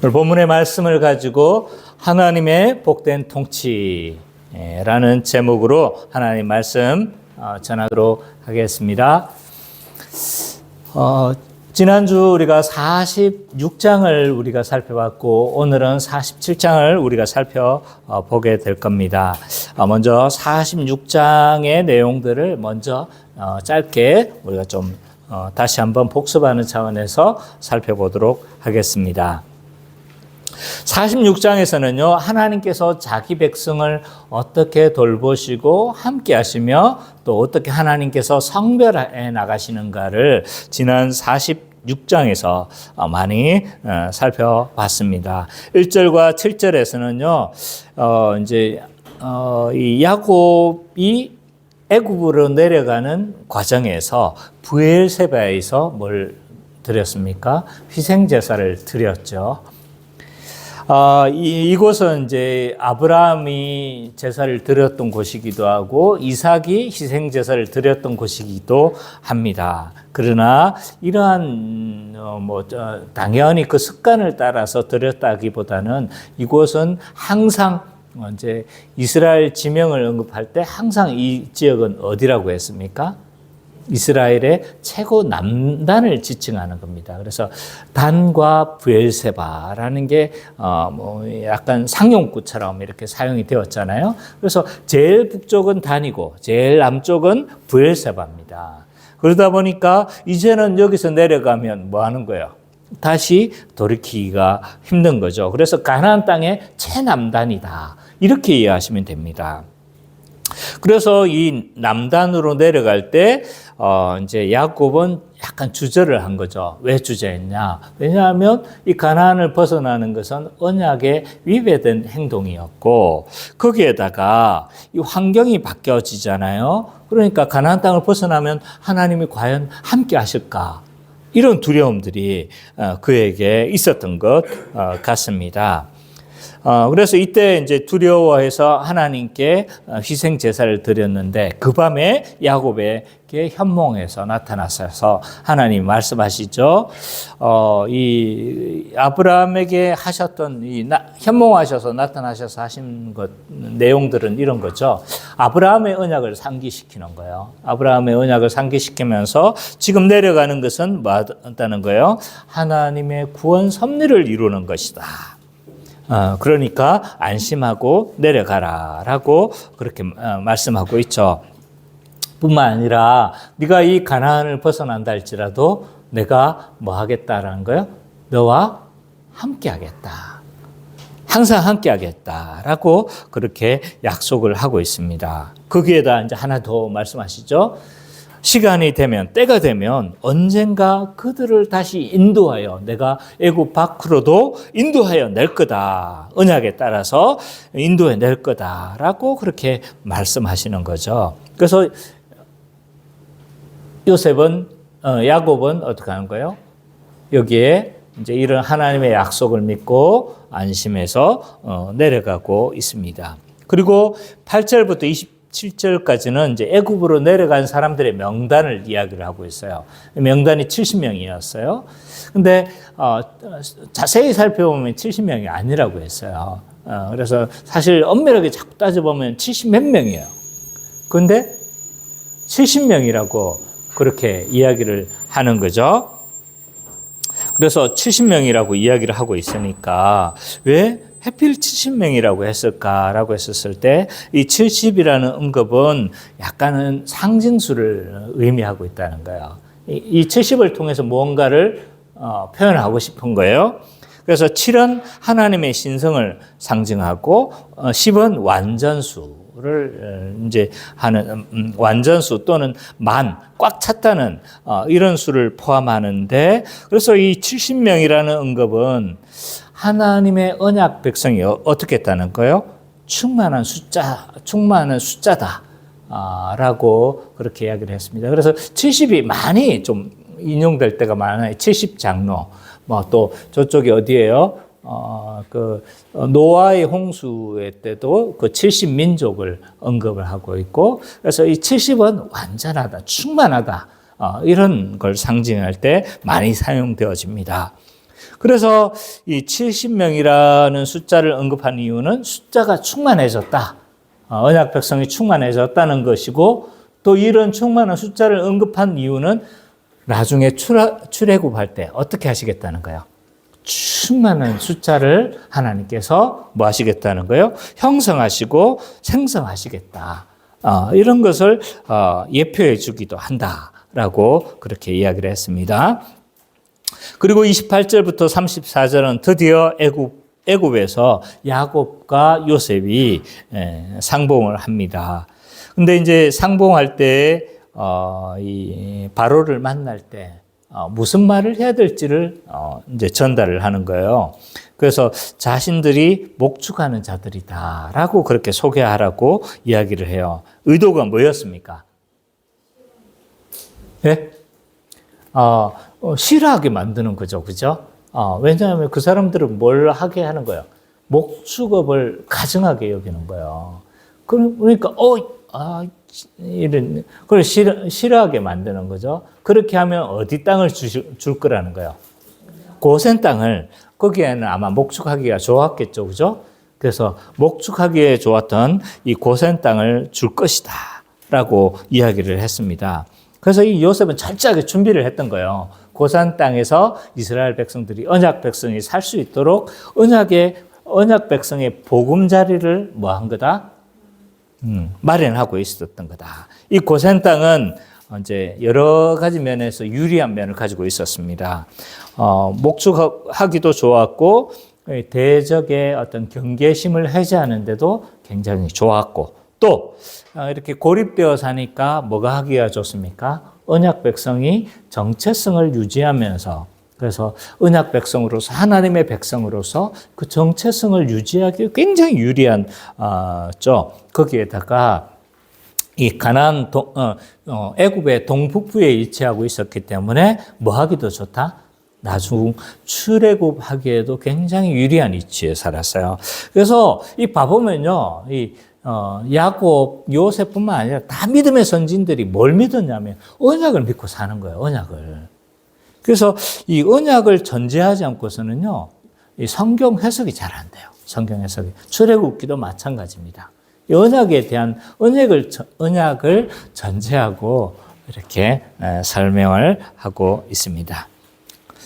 오늘 본문의 말씀을 가지고 하나님의 복된 통치라는 제목으로 하나님 말씀 전하도록 하겠습니다. 지난주 우리가 46장을 우리가 살펴봤고 오늘은 47장을 우리가 살펴보게 될 겁니다. 먼저 46장의 내용들을 먼저 짧게 우리가 좀 다시 한번 복습하는 차원에서 살펴보도록 하겠습니다. 46장에서는요, 하나님께서 자기 백성을 어떻게 돌보시고 함께 하시며 또 어떻게 하나님께서 성별해 나가시는가를 지난 46장에서 많이 살펴봤습니다. 1절과 7절에서는요, 이 야곱이 애굽으로 내려가는 과정에서 브엘세바에서 뭘 드렸습니까? 희생제사를 드렸죠. 이곳은 이제 아브라함이 제사를 드렸던 곳이기도 하고 이삭이 희생 제사를 드렸던 곳이기도 합니다. 그러나 이러한 당연히 그 습관을 따라서 드렸다기보다는 이곳은 항상 이제 이스라엘 지명을 언급할 때 항상 이 지역은 어디라고 했습니까? 이스라엘의 최고 남단을 지칭하는 겁니다. 그래서 단과 브엘세바라는 게 약간 상용구처럼 이렇게 사용이 되었잖아요. 그래서 제일 북쪽은 단이고 제일 남쪽은 브엘세바입니다. 그러다 보니까 이제는 여기서 내려가면 뭐 하는 거예요? 다시 돌이키기가 힘든 거죠. 그래서 가나안 땅의 최남단이다. 이렇게 이해하시면 됩니다. 그래서 이 남단으로 내려갈 때 이제 야곱은 약간 주저를 한 거죠. 왜 주저했냐? 왜냐하면 이 가나안을 벗어나는 것은 언약에 위배된 행동이었고 거기에다가 이 환경이 바뀌어지잖아요. 그러니까 가나안 땅을 벗어나면 하나님이 과연 함께 하실까? 이런 두려움들이 그에게 있었던 것 같습니다. 그래서 이때 이제 두려워해서 하나님께 희생 제사를 드렸는데 그 밤에 야곱에게 현몽에서 나타나셔서 하나님 말씀하시죠. 이 아브라함에게 하셨던 현몽하셔서 나타나셔서 하신 것 내용들은 이런 거죠. 아브라함의 언약을 상기시키는 거예요. 아브라함의 언약을 상기시키면서 지금 내려가는 것은 뭐하다는 거예요? 하나님의 구원 섭리를 이루는 것이다. 그러니까 안심하고 내려가라라고 그렇게 말씀하고 있죠. 뿐만 아니라 네가 이 가나안을 벗어난다 할지라도 내가 뭐 하겠다라는 거예요? 너와 함께 하겠다. 항상 함께 하겠다라고 그렇게 약속을 하고 있습니다. 거기에다 이제 하나 더 말씀하시죠. 시간이 되면, 때가 되면 언젠가 그들을 다시 인도하여 내가 애굽 밖으로도 인도하여 낼 거다. 언약에 따라서 인도해 낼 거다라고 그렇게 말씀하시는 거죠. 그래서 야곱은 어떻게 하는 거예요? 여기에 이제 이런 하나님의 약속을 믿고 안심해서 내려가고 있습니다. 그리고 8절부터 27절까지는 이제 애굽으로 내려간 사람들의 명단을 이야기를 하고 있어요. 명단이 70명이었어요. 근데 자세히 살펴보면 70명이 아니라고 했어요. 그래서 사실 엄밀하게 자꾸 따져보면 70몇 명이에요. 근데 70명이라고 그렇게 이야기를 하는 거죠. 그래서 70명이라고 이야기를 하고 있으니까 왜 해필 70명이라고 했을까라고 했었을 때 이 70이라는 언급은 약간은 상징수를 의미하고 있다는 거예요. 이 70을 통해서 무언가를 표현하고 싶은 거예요. 그래서 7은 하나님의 신성을 상징하고 10은 완전수를 이제 하는 완전수 또는 꽉 찼다는 이런 수를 포함하는데 그래서 이 70명이라는 언급은 하나님의 언약 백성이 어떻게 했다는 거예요? 충만한 숫자다. 라고 그렇게 이야기를 했습니다. 그래서 70이 많이 좀 인용될 때가 많아요. 70장로. 또 저쪽이 어디예요? 노아의 홍수의 때도 그 70민족을 언급을 하고 있고, 그래서 이 70은 완전하다, 충만하다, 이런 걸 상징할 때 많이 사용되어집니다. 그래서 이 70명이라는 숫자를 언급한 이유는 숫자가 충만해졌다. 언약 백성이 충만해졌다는 것이고, 또 이런 충만한 숫자를 언급한 이유는 나중에 출애굽할 때 어떻게 하시겠다는 거예요? 충만한 숫자를 하나님께서 뭐 하시겠다는 거예요? 형성하시고 생성하시겠다. 이런 것을 예표해 주기도 한다라고 그렇게 이야기를 했습니다. 그리고 28절부터 34절은 드디어 애굽에서 야곱과 요셉이 상봉을 합니다. 근데 이제 상봉할 때 이 바로를 만날 때 무슨 말을 해야 될지를 이제 전달을 하는 거예요. 그래서 자신들이 목축하는 자들이다라고 그렇게 소개하라고 이야기를 해요. 의도가 뭐였습니까? 예? 싫어하게 만드는 거죠, 그죠? 왜냐하면 그 사람들은 뭘 하게 하는 거예요? 목축업을 가증하게 여기는 거예요. 그러니까 이런 그걸 싫어하게 만드는 거죠. 그렇게 하면 어디 땅을 줄 거라는 거예요? 고센 땅을. 거기에는 아마 목축하기가 좋았겠죠, 그죠? 그래서 목축하기에 좋았던 이 고센 땅을 줄 것이다라고 이야기를 했습니다. 그래서 이 요셉은 철저하게 준비를 했던 거예요. 고산 땅에서 이스라엘 백성들이 언약 백성이 살 수 있도록 언약 백성의 보금자리를 뭐 한 거다? 마련하고 있었던 거다. 이 고센 땅은 이제 여러 가지 면에서 유리한 면을 가지고 있었습니다. 목축하기도 좋았고 대적의 어떤 경계심을 해제하는 데도 굉장히 좋았고, 또 이렇게 고립되어 사니까 뭐가 하기가 좋습니까? 언약 백성이 정체성을 유지하면서, 그래서 언약 백성으로서, 하나님의 백성으로서 그 정체성을 유지하기 굉장히 유리한 거기에다가 이 가나안 애굽의 동북부에 위치하고 있었기 때문에 뭐 하기도 좋다? 나중 출애굽하기에도 굉장히 유리한 위치에 살았어요. 그래서 이 봐보면요, 야곱, 요셉뿐만 아니라 다 믿음의 선진들이 뭘 믿었냐면 언약을 믿고 사는 거예요, 언약을. 그래서 이 언약을 전제하지 않고서는요, 이 성경 해석이 잘 안 돼요. 성경 해석이. 출애굽기도 마찬가지입니다. 이 언약에 대한 언약을 전제하고 이렇게 설명을 하고 있습니다.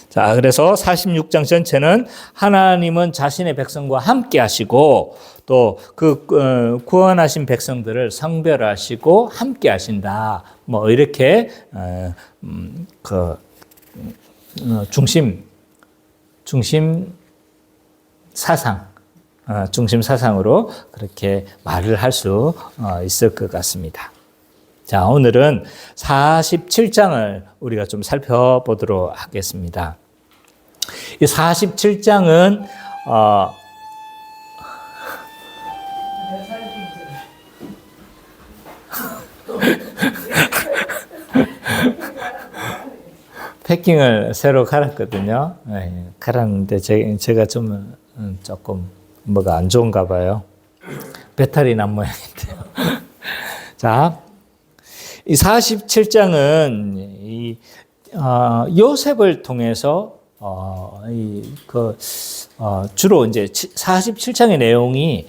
자, 그래서 46장 전체는 하나님은 자신의 백성과 함께 하시고 또 그 구원하신 백성들을 성별하시고 함께 하신다. 뭐 이렇게 중심 사상으로 그렇게 말을 할 수 있을 것 같습니다. 자, 오늘은 47장을 우리가 좀 살펴보도록 하겠습니다. 이 47장은 패킹을 새로 갈았거든요. 갈았는데 제가 좀 조금 뭐가 안 좋은가 봐요. 배탈이 난 모양인데요. 자, 이 47장은 요셉을 통해서 주로 이제 47장의 내용이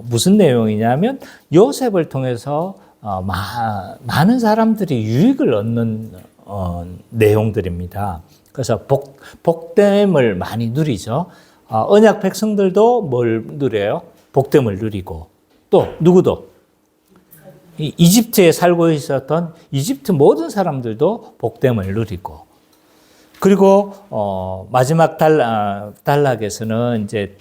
무슨 내용이냐면 요셉을 통해서 많은 사람들이 유익을 얻는 내용들입니다. 그래서 복됨을 많이 누리죠. 언약 백성들도 뭘 누려요? 복됨을 누리고, 또 누구도 이집트에 살고 있었던 이집트 모든 사람들도 복됨을 누리고, 그리고 마지막 단락에서는 이제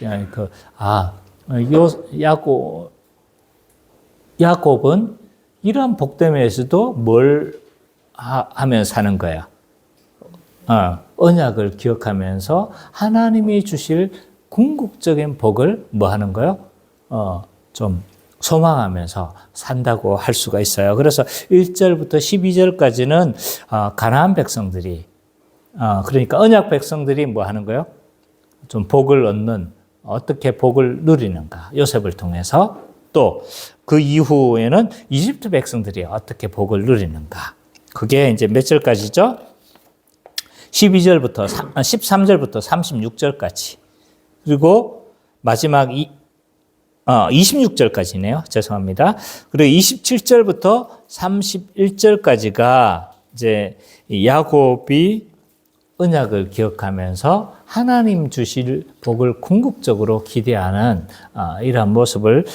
야곱은 이러한 복됨에서도 뭘 하면 사는 거야? 언약을 기억하면서 하나님이 주실 궁극적인 복을 뭐 하는 거요? 좀 소망하면서 산다고 할 수가 있어요. 그래서 1절부터 12절까지는 가나안 백성들이, 그러니까 언약 백성들이 뭐 하는 거요? 좀 복을 얻는, 어떻게 복을 누리는가, 요셉을 통해서. 또 그 이후에는 이집트 백성들이 어떻게 복을 누리는가. 그게 이제 몇 절까지죠? 13절부터 36절까지. 그리고 마지막 26절까지네요. 죄송합니다. 그리고 27절부터 31절까지가 이제 야곱이 언약을 기억하면서 하나님 주실 복을 궁극적으로 기대하는 이러한 모습을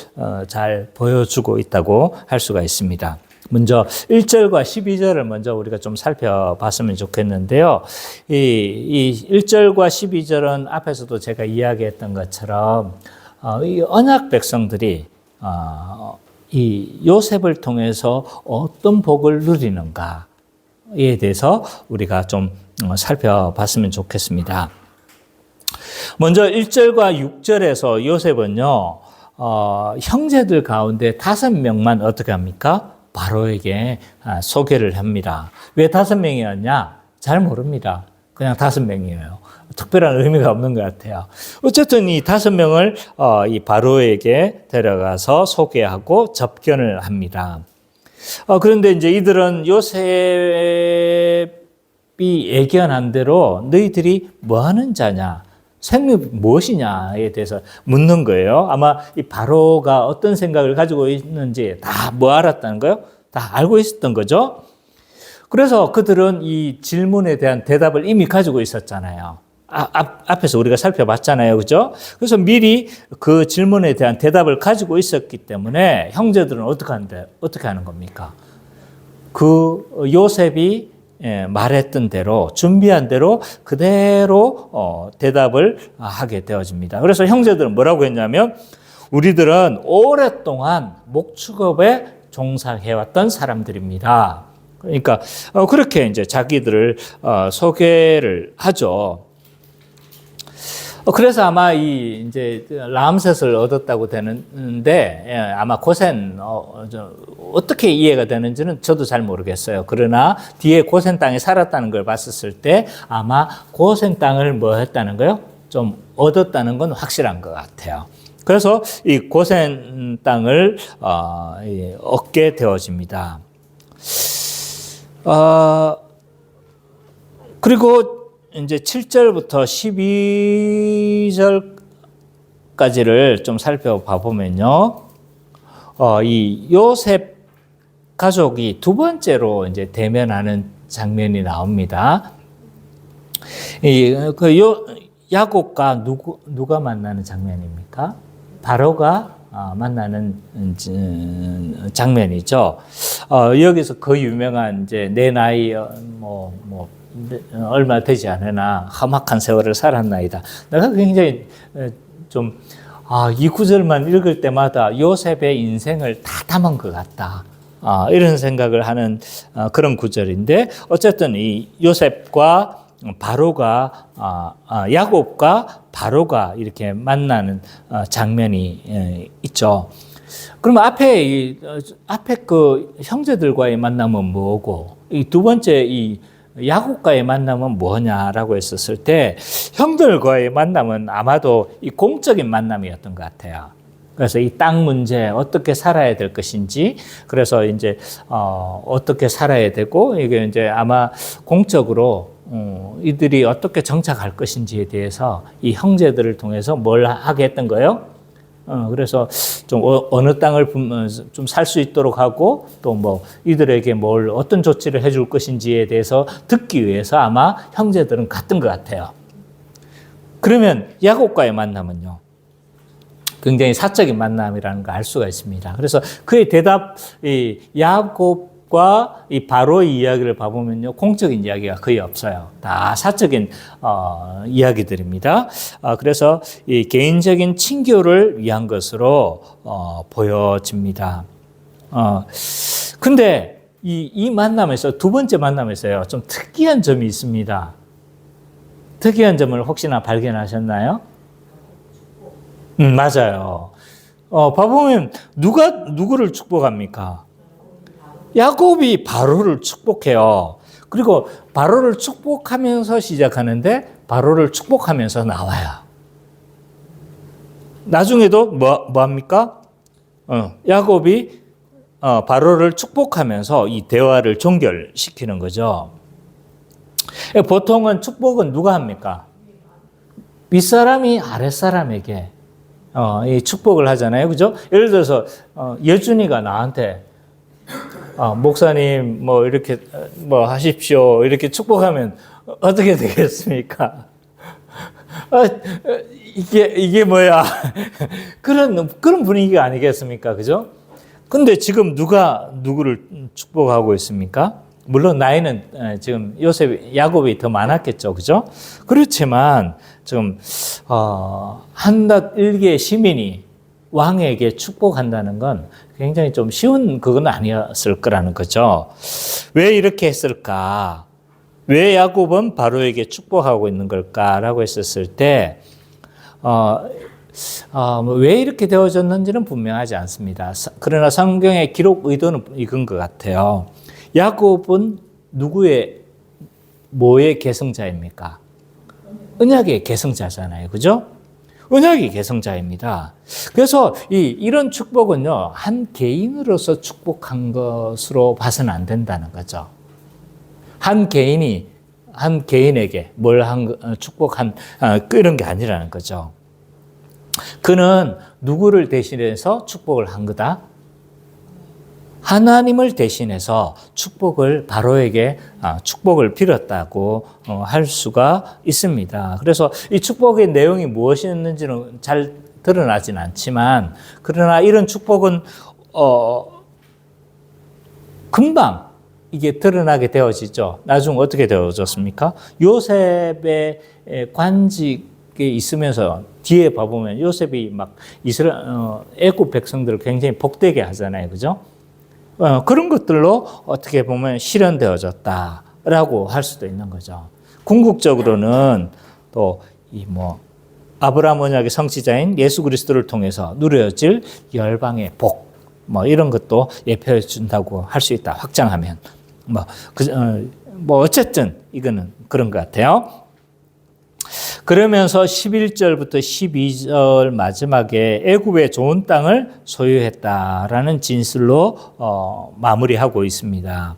잘 보여주고 있다고 할 수가 있습니다. 먼저 1절과 12절을 먼저 우리가 좀 살펴봤으면 좋겠는데요. 이 1절과 12절은 앞에서도 제가 이야기했던 것처럼 이 언약 백성들이 이 요셉을 통해서 어떤 복을 누리는가에 대해서 우리가 좀 살펴봤으면 좋겠습니다. 먼저 1절과 6절에서 요셉은요, 형제들 가운데 5명만 어떻게 합니까? 바로에게 소개를 합니다. 왜 5명이었냐? 잘 모릅니다. 그냥 5명이에요. 특별한 의미가 없는 것 같아요. 어쨌든 이 5명을 이 바로에게 데려가서 소개하고 접견을 합니다. 그런데 이제 이들은 요셉이 예견한 대로 너희들이 뭐 하는 자냐? 생명이 무엇이냐에 대해서 묻는 거예요. 아마 이 바로가 어떤 생각을 가지고 있는지 다 뭐 알았다는 거예요? 다 알고 있었던 거죠. 그래서 그들은 이 질문에 대한 대답을 이미 가지고 있었잖아요. 앞에서 우리가 살펴봤잖아요. 그죠? 그래서 미리 그 질문에 대한 대답을 가지고 있었기 때문에 형제들은 어떻게 하는 겁니까? 그 요셉이 말했던 대로, 준비한 대로 그대로 대답을 하게 되어집니다. 그래서 형제들은 뭐라고 했냐면, 우리들은 오랫동안 목축업에 종사해왔던 사람들입니다. 그러니까 그렇게 이제 자기들을 소개를 하죠. 그래서 아마 이제 람셋을 얻었다고 되는데 아마 고센 어떻게 이해가 되는지는 저도 잘 모르겠어요. 그러나 뒤에 고센 땅에 살았다는 걸 봤었을 때 아마 고센 땅을 뭐 했다는 거요? 좀 얻었다는 건 확실한 것 같아요. 그래서 이 고센 땅을 얻게 되어집니다. 그리고 이제 7절부터 12절까지를 좀 살펴봐 보면요. 이 요셉 가족이 두 번째로 이제 대면하는 장면이 나옵니다. 야곱과 누가 만나는 장면입니까? 바로가 만나는 장면이죠. 여기서 그 유명한 이제 내 나이 얼마 되지 않으나 험악한 세월을 살았나이다. 내가 굉장히 이 구절만 읽을 때마다 요셉의 인생을 다 담은 것 같다. 이런 생각을 하는 그런 구절인데, 어쨌든 이 요셉과 바로가 야곱과 바로가 이렇게 만나는 장면이 있죠. 그러면 앞에 그 형제들과의 만남은 뭐고, 이 두 번째 이 야곱과의 만남은 뭐냐라고 했었을 때, 형들과의 만남은 아마도 이 공적인 만남이었던 것 같아요. 그래서 이 땅 문제, 어떻게 살아야 될 것인지, 그래서 이제 어떻게 살아야 되고, 이게 이제 아마 공적으로 이들이 어떻게 정착할 것인지에 대해서 이 형제들을 통해서 뭘 하게 했던 거예요? 그래서 좀 어느 땅을 좀 살 수 있도록 하고, 또 뭐 이들에게 뭘 어떤 조치를 해줄 것인지에 대해서 듣기 위해서 아마 형제들은 갔던 것 같아요. 그러면 야곱과의 만남은요, 굉장히 사적인 만남이라는 걸 알 수가 있습니다. 그래서 그의 대답이 야곱과 이 바로의 이야기를 봐보면요, 공적인 이야기가 거의 없어요. 다 사적인 이야기들입니다. 그래서 이 개인적인 친교를 위한 것으로 보여집니다. 근데 이 만남에서, 두 번째 만남에서요, 좀 특이한 점이 있습니다. 특이한 점을 혹시나 발견하셨나요? 맞아요. 봐보면 누가 누구를 축복합니까? 야곱이 바로를 축복해요. 그리고 바로를 축복하면서 시작하는데 바로를 축복하면서 나와요. 나중에도 뭐 합니까? 야곱이 바로를 축복하면서 이 대화를 종결시키는 거죠. 보통은 축복은 누가 합니까? 윗사람이 아랫사람에게 이 축복을 하잖아요. 그죠? 예를 들어서 여준이가 나한테 목사님 뭐 이렇게 뭐 하십시오 이렇게 축복하면 어떻게 되겠습니까? 이게 뭐야? 그런 분위기가 아니겠습니까? 그죠? 근데 지금 누가 누구를 축복하고 있습니까? 물론 나이는 지금 야곱이 더 많았겠죠. 그죠? 그렇지만 지금 한낱 일개의 시민이 왕에게 축복한다는 건 굉장히 좀 쉬운 그건 아니었을 거라는 거죠. 왜 이렇게 했을까? 왜 야곱은 바로에게 축복하고 있는 걸까라고 했었을 때 왜 이렇게 되어졌는지는 분명하지 않습니다. 그러나 성경의 기록 의도는 이건 것 같아요. 야곱은 뭐의 계승자입니까? 언약의 계승자잖아요. 그죠? 언약의 계승자입니다. 그래서 이런 축복은요, 한 개인으로서 축복한 것으로 봐서는 안 된다는 거죠. 한 개인에게 축복한, 그런 게 아니라는 거죠. 그는 누구를 대신해서 축복을 한 거다? 하나님을 대신해서 바로에게 축복을 빌었다고 할 수가 있습니다. 그래서 이 축복의 내용이 무엇이었는지는 잘 드러나진 않지만, 그러나 이런 축복은 금방 이게 드러나게 되어지죠. 나중 어떻게 되어졌습니까? 요셉의 관직에 있으면서 뒤에 봐보면 요셉이 막 애굽 백성들을 굉장히 복되게 하잖아요. 그죠? 그런 것들로 어떻게 보면 실현되어졌다라고 할 수도 있는 거죠. 궁극적으로는 또 아브라함 언약의 성취자인 예수 그리스도를 통해서 누려질 열방의 복, 이런 것도 예표해 준다고 할 수 있다. 확장하면 어쨌든 이거는 그런 것 같아요. 그러면서 11절부터 12절 마지막에 애굽의 좋은 땅을 소유했다라는 진술로 마무리하고 있습니다.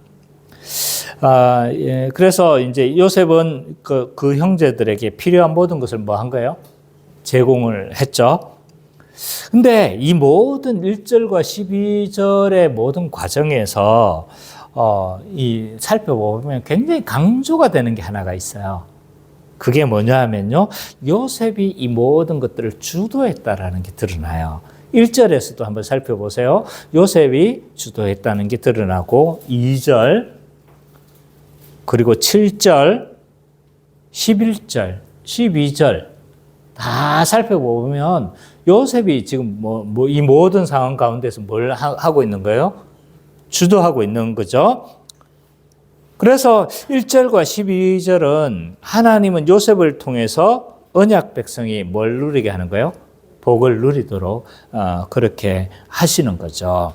그래서 이제 요셉은 그 형제들에게 필요한 모든 것을 한 거예요? 제공을 했죠. 근데 이 모든 1절과 12절의 모든 과정에서 살펴보면 굉장히 강조가 되는 게 하나가 있어요. 그게 뭐냐 하면요, 요셉이 이 모든 것들을 주도했다라는 게 드러나요. 1절에서도 한번 살펴보세요. 요셉이 주도했다는 게 드러나고 2절, 그리고 7절, 11절, 12절 다 살펴보면 요셉이 지금 이 모든 상황 가운데서 뭘 하고 있는 거예요? 주도하고 있는 거죠. 그래서 1절과 12절은 하나님은 요셉을 통해서 언약 백성이 뭘 누리게 하는 거예요? 복을 누리도록 그렇게 하시는 거죠.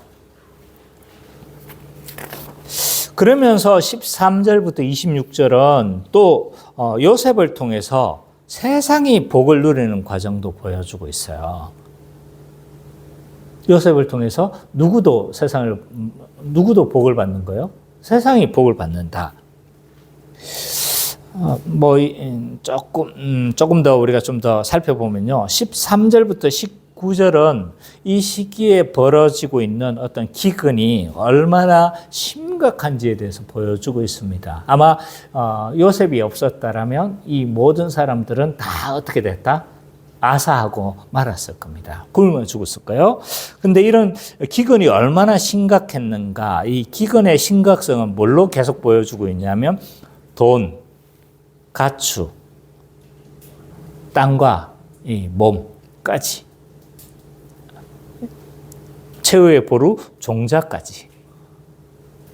그러면서 13절부터 26절은 또 요셉을 통해서 세상이 복을 누리는 과정도 보여주고 있어요. 요셉을 통해서 누구도 복을 받는 거예요? 세상이 복을 받는다. 조금 더 우리가 좀 더 살펴보면요. 13절부터 19절은 이 시기에 벌어지고 있는 어떤 기근이 얼마나 심각한지에 대해서 보여주고 있습니다. 아마 요셉이 없었다라면 이 모든 사람들은 다 어떻게 됐다? 아사하고 말았을 겁니다. 굶어 죽었을 거예요. 근데 이런 기근이 얼마나 심각했는가, 이 기근의 심각성은 뭘로 계속 보여주고 있냐면 돈, 가축, 땅과 이 몸까지, 최후의 보루 종자까지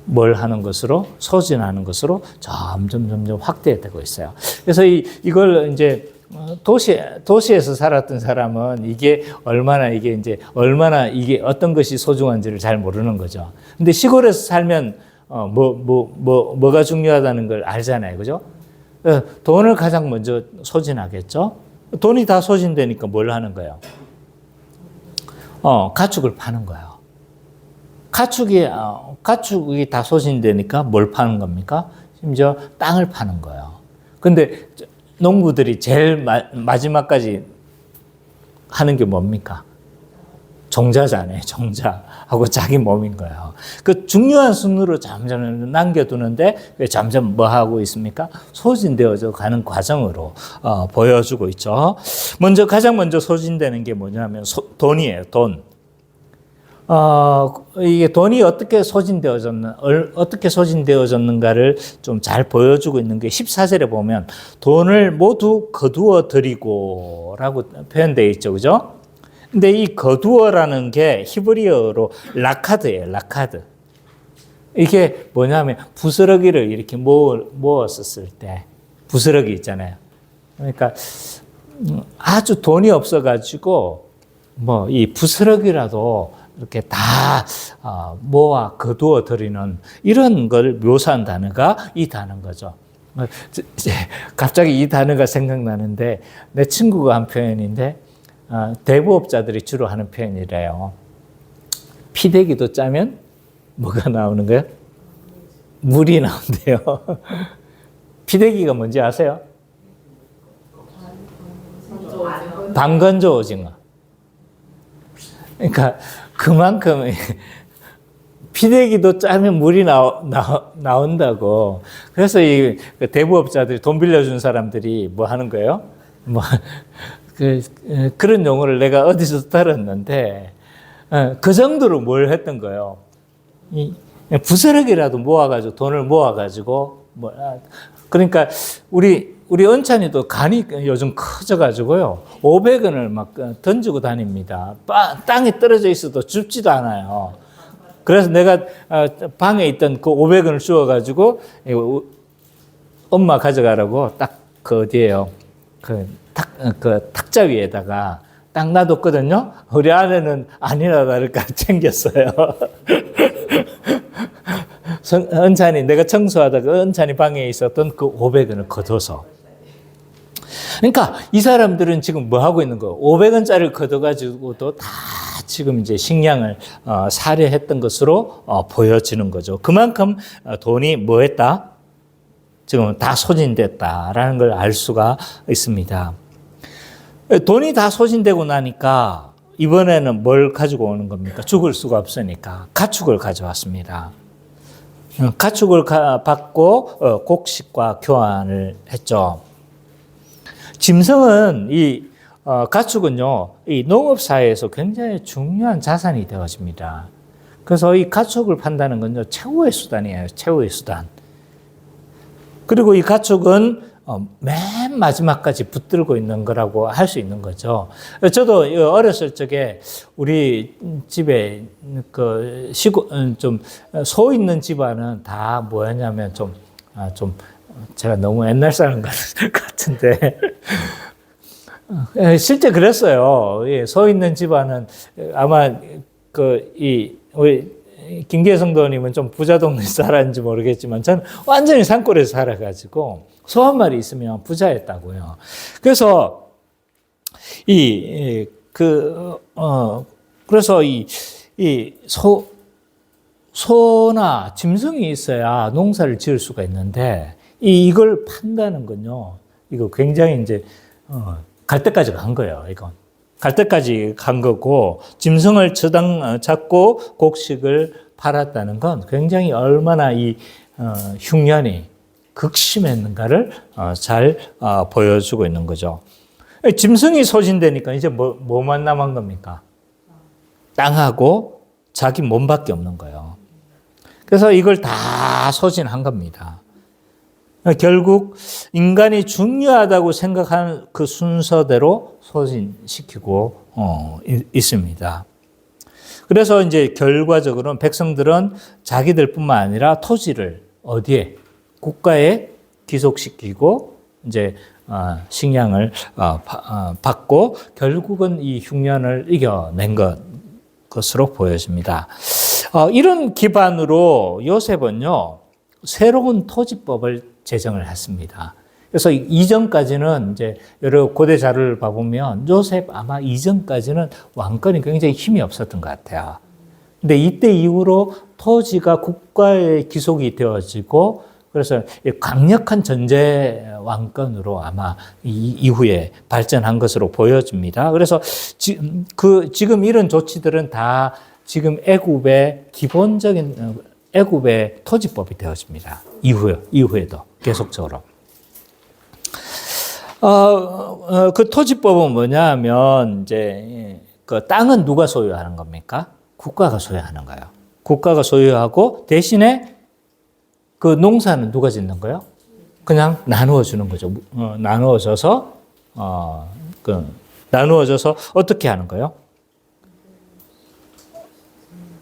뭘 하는 것으로, 소진하는 것으로 점점 확대되고 있어요. 그래서 이걸 이제 도시에서 살았던 사람은 이게 얼마나 어떤 것이 소중한지를 잘 모르는 거죠. 근데 시골에서 살면 뭐가 중요하다는 걸 알잖아요. 그죠? 돈을 가장 먼저 소진하겠죠? 돈이 다 소진되니까 뭘 하는 거예요? 가축을 파는 거예요. 가축이 다 소진되니까 뭘 파는 겁니까? 심지어 땅을 파는 거예요. 근데 농부들이 제일 마지막까지 하는 게 뭡니까? 종자잖아요. 종자하고 자기 몸인 거예요. 그 중요한 순으로 점점 남겨두는데 왜 점점 뭐 하고 있습니까? 소진되어져 가는 과정으로 보여주고 있죠. 가장 먼저 소진되는 게 뭐냐면 돈이에요. 돈. 이게 돈이 어떻게 소진되어졌는가를 좀 잘 보여주고 있는 게 14절에 보면 돈을 모두 거두어 드리고 라고 표현되어 있죠. 그죠? 근데 이 거두어라는 게 히브리어로 라카드예요. 라카드. 이게 뭐냐면 부스러기를 이렇게 모았었을 때 부스러기 있잖아요. 그러니까 아주 돈이 없어가지고 뭐 이 부스러기라도 이렇게 다 모아 거두어 드리는 이런 걸 묘사한 단어가 이 단어인 거죠. 갑자기 이 단어가 생각나는데 내 친구가 한 표현인데 대부업자들이 주로 하는 표현이래요. 피대기도 짜면 뭐가 나오는 거예요? 물이 나온대요. 피대기가 뭔지 아세요? 반건조 오징어. 그러니까 그만큼 피대기도 짜면 물이 나온다고. 그래서 이 대부업자들이 돈 빌려준 사람들이 뭐 하는 거예요? 그런 용어를 내가 어디서 들었는데, 그 정도로 뭘 했던 거예요. 부스러기라도 모아가지고, 돈을 모아가지고, 그러니까 우리 은찬이도 간이 요즘 커져가지고요. 500원을 막 던지고 다닙니다. 땅에 떨어져 있어도 줍지도 않아요. 그래서 내가 방에 있던 그 500원을 주워가지고, 엄마 가져가라고 딱 그 어디에요. 그 탁자 위에다가 딱 놔뒀거든요. 우리 아내는 아니나 다를까 챙겼어요. 은찬이, 내가 청소하다가 은찬이 방에 있었던 그 500원을 걷어서. 그러니까 이 사람들은 지금 뭐 하고 있는 거예요? 500원짜리를 걷어가지고도 다 지금 이제 식량을 살해했던 것으로 보여지는 거죠. 그만큼 돈이 뭐 했다? 지금 다 소진됐다라는 걸 알 수가 있습니다. 돈이 다 소진되고 나니까 이번에는 뭘 가지고 오는 겁니까? 죽을 수가 없으니까 가축을 가져왔습니다. 가축을 받고 곡식과 교환을 했죠. 짐승은 가축은요, 이 농업사회에서 굉장히 중요한 자산이 되어집니다. 그래서 이 가축을 판다는 건요, 최후의 수단이에요. 최후의 수단. 그리고 이 가축은 맨 마지막까지 붙들고 있는 거라고 할 수 있는 거죠. 저도 어렸을 적에 우리 집에 좀 소 있는 집안은 다 뭐였냐면 좀 제가 너무 옛날 사람 같은데 실제 그랬어요. 소 있는 집안은 아마 우리 김기혜 성도님은 좀 부자 동네 살았는지 모르겠지만 저는 완전히 산골에서 살아가지고 소 한 마리 있으면 부자였다고요. 그래서 그래서 소나 짐승이 있어야 농사를 지을 수가 있는데 이걸 판다는 건요. 이거 굉장히 이제 갈 때까지 간 거예요. 이건. 갈 때까지 간 거고 짐승을 잡고 곡식을 팔았다는 건 굉장히 얼마나 이 흉년이 극심했는가를 잘 보여주고 있는 거죠. 짐승이 소진되니까 이제 뭐만 남은 겁니까? 땅하고 자기 몸밖에 없는 거예요. 그래서 이걸 다 소진한 겁니다. 결국 인간이 중요하다고 생각하는 그 순서대로 소진시키고 있습니다. 그래서 이제 결과적으로는 백성들은 자기들뿐만 아니라 토지를 어디에? 국가에 귀속시키고 이제 식량을 받고 결국은 이 흉년을 이겨낸 것으로 보여집니다. 이런 기반으로 요셉은요, 새로운 토지법을 제정을 했습니다. 그래서 이전까지는 이제 여러 고대 자료를 봐보면 요셉 아마 이전까지는 왕권이 굉장히 힘이 없었던 것 같아요. 근데 이때 이후로 토지가 국가에 귀속이 되어지고 그래서 강력한 전제 왕권으로 아마 이후에 발전한 것으로 보여집니다. 그래서 지금 이런 조치들은 다 지금 애굽의 기본적인 애굽의 토지법이 되어집니다. 이후에도 계속적으로. 그 토지법은 뭐냐면 이제 그 땅은 누가 소유하는 겁니까? 국가가 소유하는 거예요. 국가가 소유하고 대신에 그 농사는 누가 짓는 거예요? 그냥 나누어 주는 거죠. 나누어져서 나누어져서 어떻게 하는 거예요?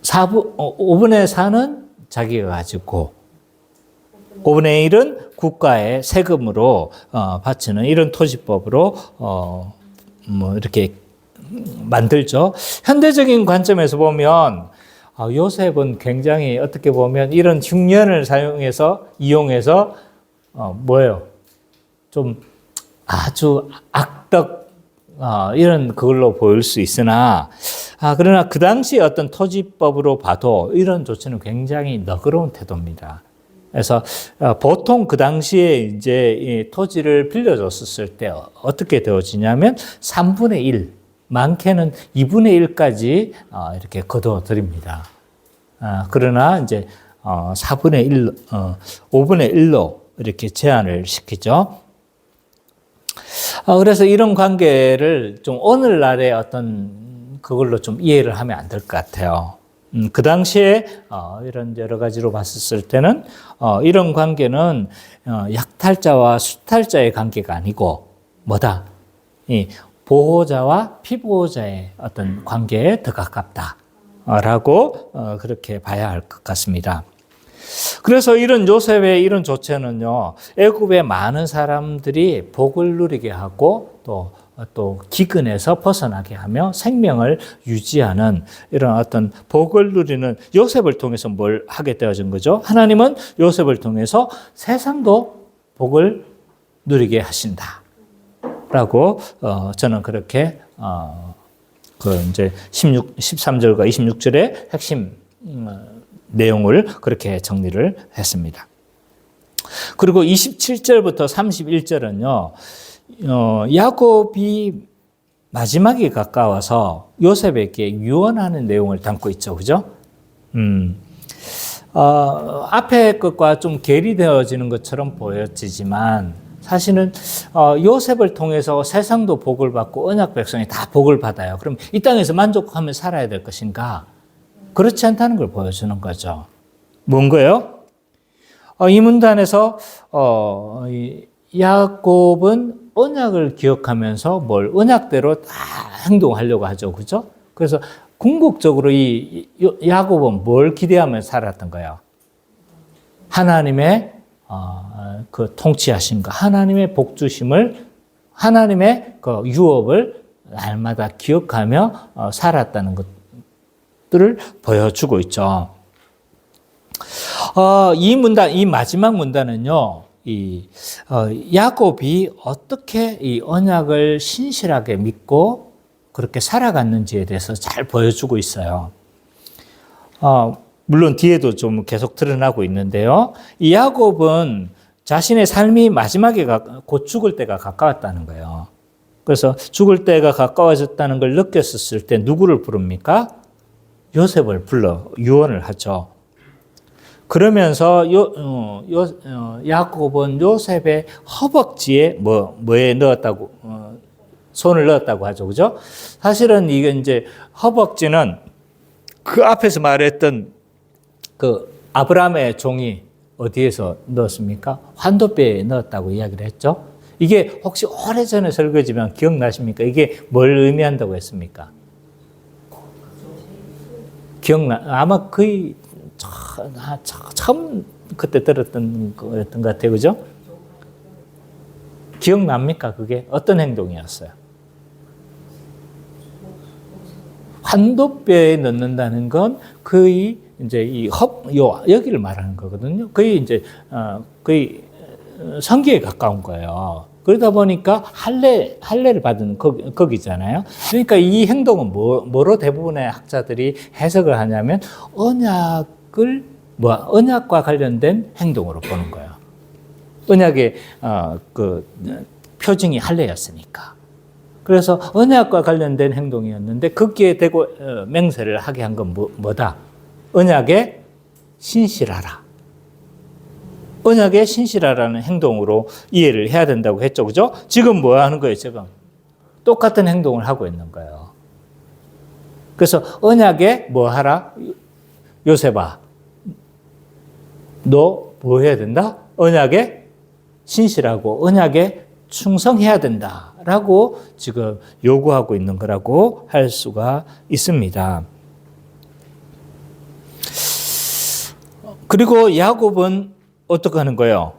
5분의 4는 자기가 가지고 5분의 1은 국가의 세금으로 바치는 이런 토지법으로 이렇게 만들죠. 현대적인 관점에서 보면 요셉은 굉장히 어떻게 보면 이런 흉년을 이용해서 뭐예요? 좀 아주 악덕 이런 그걸로 보일 수 있으나 그러나 그 당시 어떤 토지법으로 봐도 이런 조치는 굉장히 너그러운 태도입니다. 그래서 보통 그 당시에 이제 이 토지를 빌려줬을 때 어떻게 되어지냐면 3분의 1, 많게는 2분의 1까지 이렇게 거둬 드립니다. 그러나 이제 4분의 1, 5분의 1로 이렇게 제한을 시키죠. 그래서 이런 관계를 좀 오늘날의 어떤 그걸로 좀 이해를 하면 안 될 것 같아요. 그 당시에 이런 여러 가지로 봤을 때는 이런 관계는 약탈자와 수탈자의 관계가 아니고 뭐다? 이 보호자와 피보호자의 어떤 관계에 더 가깝다라고 그렇게 봐야 할 것 같습니다. 그래서 이런 요셉의 이런 조처는요, 애굽의 많은 사람들이 복을 누리게 하고 또 기근에서 벗어나게 하며 생명을 유지하는 이런 어떤 복을 누리는 요셉을 통해서 뭘 하게 되어진 거죠? 하나님은 요셉을 통해서 세상도 복을 누리게 하신다. 라고 저는 그렇게 이제 13절과 26절의 핵심 내용을 그렇게 정리를 했습니다. 그리고 27절부터 31절은요. 야곱이 마지막에 가까워서 요셉에게 유언하는 내용을 담고 있죠. 그죠? 앞에 것과 좀 괴리되어지는 것처럼 보여지지만 사실은 요셉을 통해서 세상도 복을 받고 언약 백성이 다 복을 받아요. 그럼 이 땅에서 만족하며 살아야 될 것인가? 그렇지 않다는 걸 보여주는 거죠. 뭔 거예요? 이 문단에서 야곱은 언약을 기억하면서 언약대로 다 행동하려고 하죠. 그죠? 그래서 궁극적으로 이 야곱은 뭘 기대하면서 살았던 거예요? 하나님의 그 통치하심과 하나님의 복주심을, 하나님의 그 유업을 날마다 기억하며 살았다는 것들을 보여주고 있죠. 이 마지막 문단은요, 야곱이 어떻게 이 언약을 신실하게 믿고 그렇게 살아갔는지에 대해서 잘 보여주고 있어요. 물론 뒤에도 좀 계속 드러나고 있는데요. 이 야곱은 자신의 삶이 마지막에 곧 죽을 때가 가까웠다는 거예요. 그래서 죽을 때가 가까워졌다는 걸 느꼈을 때 누구를 부릅니까? 요셉을 불러 유언을 하죠. 그러면서 야곱은 요셉의 허벅지에 뭐에 넣었다고 손을 넣었다고 하죠, 그죠? 사실은 이게 이제 허벅지는 그 앞에서 말했던 그 아브라함의 종이 어디에서 넣었습니까? 환도뼈에 넣었다고 이야기를 했죠. 이게 혹시 오래전에 설거지면 기억나십니까? 이게 뭘 의미한다고 했습니까? 아마 거의 처음 그때 들었던 거였던 것 같아요. 그죠? 기억납니까? 그게 어떤 행동이었어요? 환도뼈에 넣는다는 건 거의 이제 여기를 말하는 거거든요. 거의 이제 거의 성기에 가까운 거예요. 그러다 보니까 할례를 받은 거기잖아요. 그러니까 이 행동은 뭐로 대부분의 학자들이 해석을 하냐면 언약과 관련된 행동으로 보는 거예요. 언약의 표징이 할례였으니까. 그래서 언약과 관련된 행동이었는데 거기에 대고 맹세를 하게 한 건 뭐다? 언약에 신실하라. 언약에 신실하라는 행동으로 이해를 해야 된다고 했죠. 그죠? 지금 뭐 하는 거예요, 지금? 똑같은 행동을 하고 있는 거예요. 그래서 언약에 뭐 하라? 요셉아, 너 뭐 해야 된다? 언약에 신실하고 언약에 충성해야 된다라고 지금 요구하고 있는 거라고 할 수가 있습니다. 그리고 야곱은 어떻게 하는 거예요?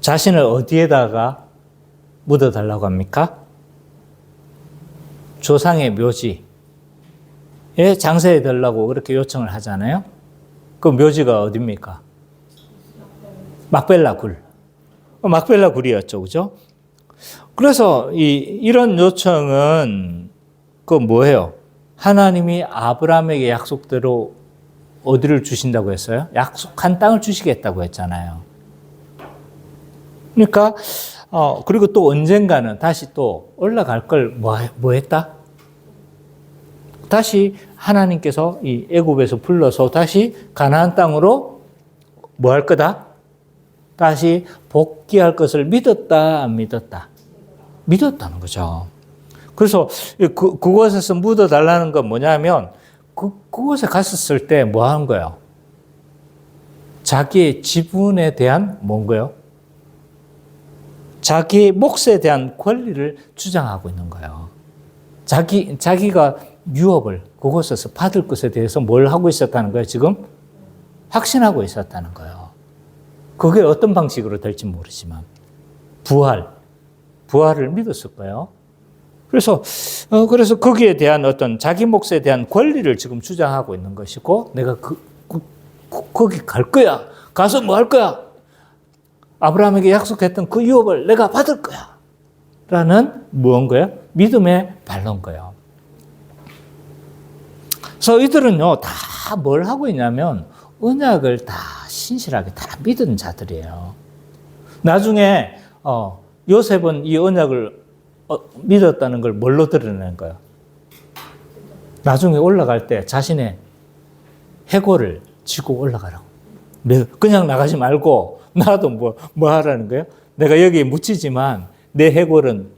자신을 어디에다가 묻어달라고 합니까? 조상의 묘지에 장사해 달라고 그렇게 요청을 하잖아요. 그 묘지가 어디입니까? 막벨라 굴. 막벨라 굴이었죠. 그죠? 그래서 이런 요청은 뭐예요? 하나님이 아브라함에게 약속대로 어디를 주신다고 했어요? 약속한 땅을 주시겠다고 했잖아요. 그러니까 그리고 또 언젠가는 다시 또 올라갈 걸 뭐 했다? 다시 하나님께서 이 애굽에서 불러서 다시 가나안 땅으로 뭐 할 거다? 다시 복귀할 것을 믿었다, 안 믿었다? 믿었다는 거죠. 그래서 그곳에서 묻어달라는 건 뭐냐면 그곳에 갔었을 때 뭐 하는 거예요? 자기의 지분에 대한 뭔가요? 자기의 몫에 대한 권리를 주장하고 있는 거예요. 자기가 유업을 그곳에서 받을 것에 대해서 뭘 하고 있었다는 거예요, 지금? 확신하고 있었다는 거예요. 그게 어떤 방식으로 될지 모르지만, 부활을 믿었을 거예요. 그래서 거기에 대한 어떤 자기 몫에 대한 권리를 지금 주장하고 있는 것이고, 내가 거기 갈 거야. 가서 뭐 할 거야? 아브라함에게 약속했던 그 유업을 내가 받을 거야. 라는 무언 거예요? 믿음에 발른 거예요. 그래서 이들은요, 다 뭘 하고 있냐면, 언약을 다 신실하게 다 믿은 자들이에요. 나중에, 요셉은 이 언약을 믿었다는 걸 뭘로 드러낸 거예요? 나중에 올라갈 때 자신의 해골을 지고 올라가라고. 그냥 나가지 말고, 나도 뭐 하라는 거예요? 내가 여기에 묻히지만, 내 해골은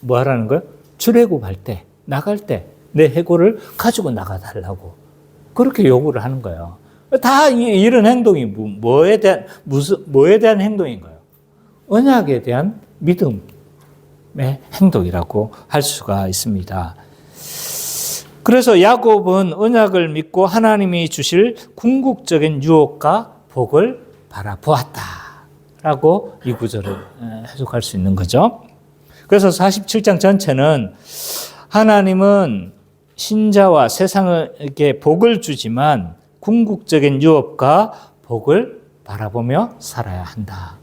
뭐 하라는 거예요? 출애굽할 때, 나갈 때, 내 해골을 가지고 나가달라고. 그렇게 요구를 하는 거예요. 다 이런 행동이 뭐에 대한 행동인 거예요? 언약에 대한 믿음의 행동이라고 할 수가 있습니다. 그래서 야곱은 언약을 믿고 하나님이 주실 궁극적인 유업과 복을 바라보았다라고 이 구절을 해석할 수 있는 거죠. 그래서 47장 전체는 하나님은 신자와 세상에게 복을 주지만 궁극적인 유업과 복을 바라보며 살아야 한다.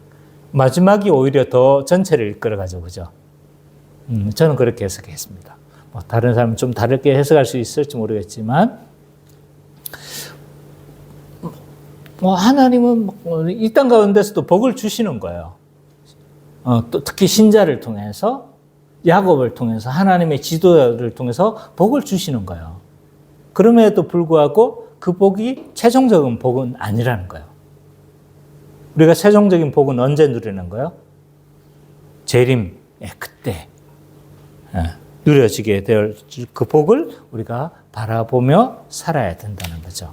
마지막이 오히려 더 전체를 이끌어가죠. 그죠? 저는 그렇게 해석했습니다. 다른 사람은 좀 다르게 해석할 수 있을지 모르겠지만, 하나님은 이 땅 가운데서도 복을 주시는 거예요. 또 특히 신자를 통해서, 야곱을 통해서, 하나님의 지도자를 통해서 복을 주시는 거예요. 그럼에도 불구하고 그 복이 최종적인 복은 아니라는 거예요. 우리가 최종적인 복은 언제 누리는 거예요? 재림의 그때 누려지게 될 그 복을 우리가 바라보며 살아야 된다는 거죠.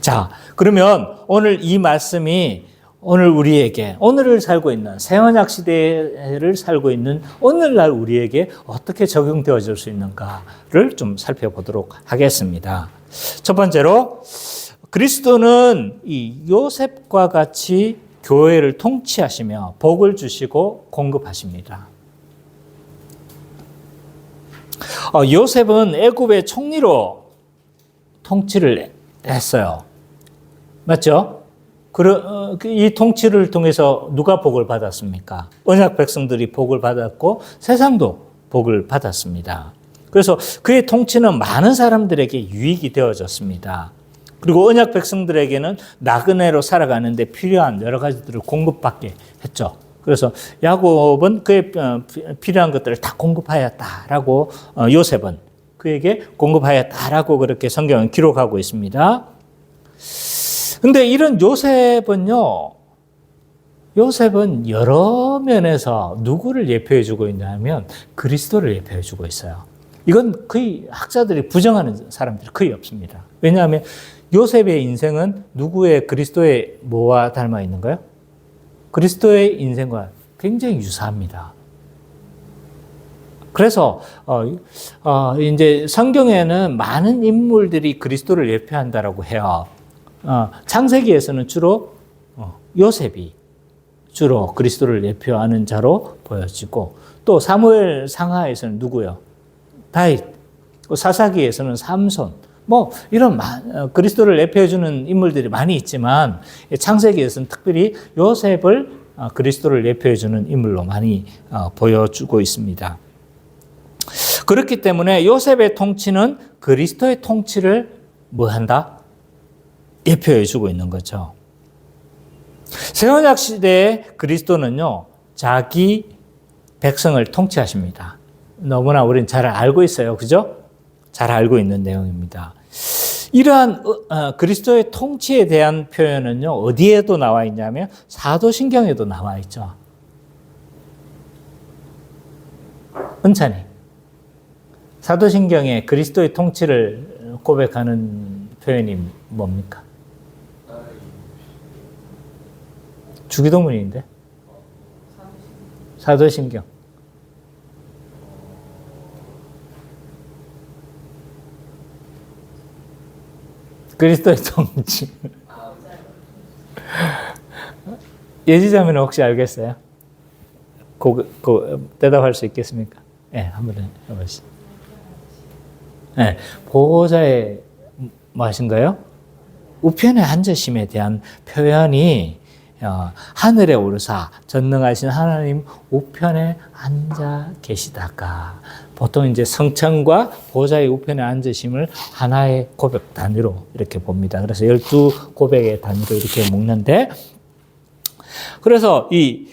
자, 그러면 오늘 이 말씀이 오늘 우리에게, 오늘을 살고 있는, 새언약 시대를 살고 있는 오늘날 우리에게 어떻게 적용되어질 수 있는가를 좀 살펴보도록 하겠습니다. 첫 번째로, 그리스도는 이 요셉과 같이 교회를 통치하시며 복을 주시고 공급하십니다. 요셉은 애굽의 총리로 통치를 했어요. 맞죠? 이 통치를 통해서 누가 복을 받았습니까? 언약 백성들이 복을 받았고 세상도 복을 받았습니다. 그래서 그의 통치는 많은 사람들에게 유익이 되어졌습니다. 그리고 언약 백성들에게는 나그네로 살아가는데 필요한 여러 가지들을 공급받게 했죠. 그래서 야곱은 그의 필요한 것들을 다 공급하였다라고, 요셉은 그에게 공급하였다라고 그렇게 성경은 기록하고 있습니다. 근데 이런 요셉은 여러 면에서 누구를 예표해 주고 있냐면 그리스도를 예표해 주고 있어요. 이건 거의 학자들이 부정하는 사람들이 거의 없습니다. 왜냐하면 요셉의 인생은 누구의 그리스도의 뭐와 닮아 있는가요? 그리스도의 인생과 굉장히 유사합니다. 그래서 이제 성경에는 많은 인물들이 그리스도를 예표한다라고 해요. 창세기에서는 주로 요셉이 주로 그리스도를 예표하는 자로 보여지고, 또 사무엘 상하에서는 누구요? 다윗. 사사기에서는 삼손. 뭐 이런 그리스도를 예표해주는 인물들이 많이 있지만 창세기에서는 특별히 요셉을 그리스도를 예표해주는 인물로 많이 보여주고 있습니다. 그렇기 때문에 요셉의 통치는 그리스도의 통치를 뭐 한다? 예표해주고 있는 거죠. 새언약 시대에 그리스도는요, 자기 백성을 통치하십니다. 너무나 우리는 잘 알고 있어요. 그죠? 잘 알고 있는 내용입니다. 이러한 그리스도의 통치에 대한 표현은요, 어디에도 나와 있냐면 사도신경에도 나와 있죠. 은찬이. 사도신경에 그리스도의 통치를 고백하는 표현이 뭡니까? 주기도문인데? 사도신경. 그리스도의 통치. 예지자매는 혹시 알겠어요? 대답할 수 있겠습니까? 네, 한번 해보시죠. 네, 보호자의 뭐 하신가요? 우편에 앉으심에 대한 표현이 하늘에 오르사 전능하신 하나님 우편에 앉아 계시다가, 보통 이제 성천과 보호자의 우편에 앉으심을 하나의 고백 단위로 이렇게 봅니다. 그래서 12고백의 단위로 이렇게 묶는데, 그래서 이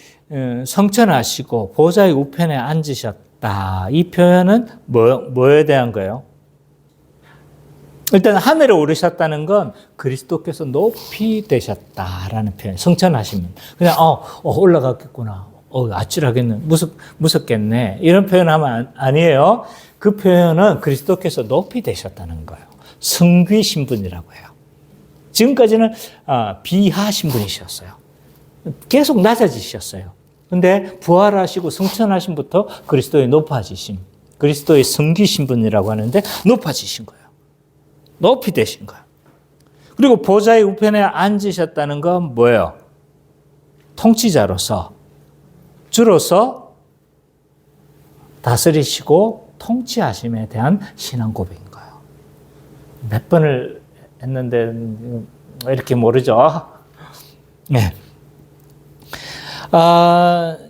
성천하시고 보호자의 우편에 앉으셨다, 이 표현은 뭐에 대한 거예요? 일단 하늘에 오르셨다는 건 그리스도께서 높이 되셨다라는 표현. 성천하시면 그냥 올라갔겠구나, 아찔하겠네, 무섭겠네, 이런 표현하면 아니에요. 그 표현은 그리스도께서 높이 되셨다는 거예요. 승귀 신분이라고 해요. 지금까지는 비하 신분이셨어요. 계속 낮아지셨어요. 근데 부활하시고 승천하심부터 그리스도의 높아지심, 그리스도의 승귀 신분이라고 하는데 높아지신 거예요. 높이 되신 거예요. 그리고 보좌의 우편에 앉으셨다는 건 뭐예요? 통치자로서, 주로서 다스리시고 통치하심에 대한 신앙 고백인 거예요. 몇 번을 했는데 이렇게 모르죠? 네.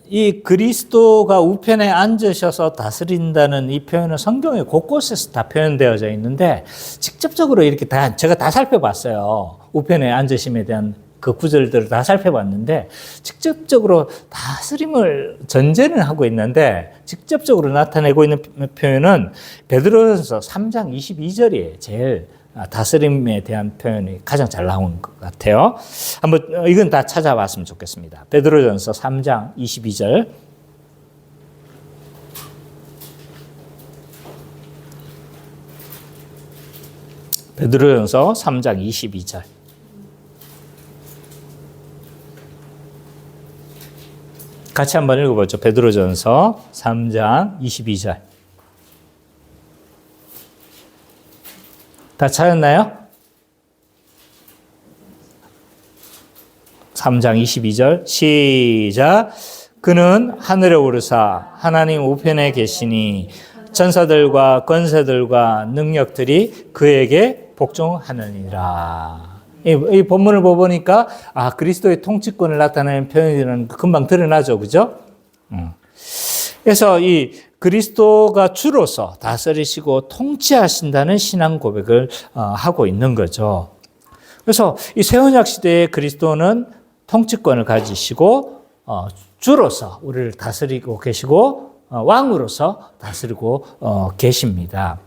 이 그리스도가 우편에 앉으셔서 다스린다는 이 표현은 성경의 곳곳에서 다 표현되어져 있는데, 직접적으로 이렇게 제가 다 살펴봤어요. 우편에 앉으심에 대한 그 구절들을 다 살펴봤는데, 직접적으로 다스림을 전제는 하고 있는데, 직접적으로 나타내고 있는 표현은 베드로전서 3장 22절이 제일 다스림에 대한 표현이 가장 잘 나온 것 같아요. 한번 이건 다 찾아봤으면 좋겠습니다. 베드로전서 3장 22절. 베드로전서 3장 22절. 같이 한번 읽어보죠. 베드로전서 3장 22절. 다 찾았나요? 3장 22절 시작. 그는 하늘에 오르사 하나님 우편에 계시니 천사들과 권세들과 능력들이 그에게 복종하느니라. 이 본문을 보니까 그리스도의 통치권을 나타내는 표현이라는 금방 드러나죠. 그죠? 그래서 이 그리스도가 주로서 다스리시고 통치하신다는 신앙 고백을 하고 있는 거죠. 그래서 이 새언약 시대의 그리스도는 통치권을 가지시고 주로서 우리를 다스리고 계시고 왕으로서 다스리고 계십니다.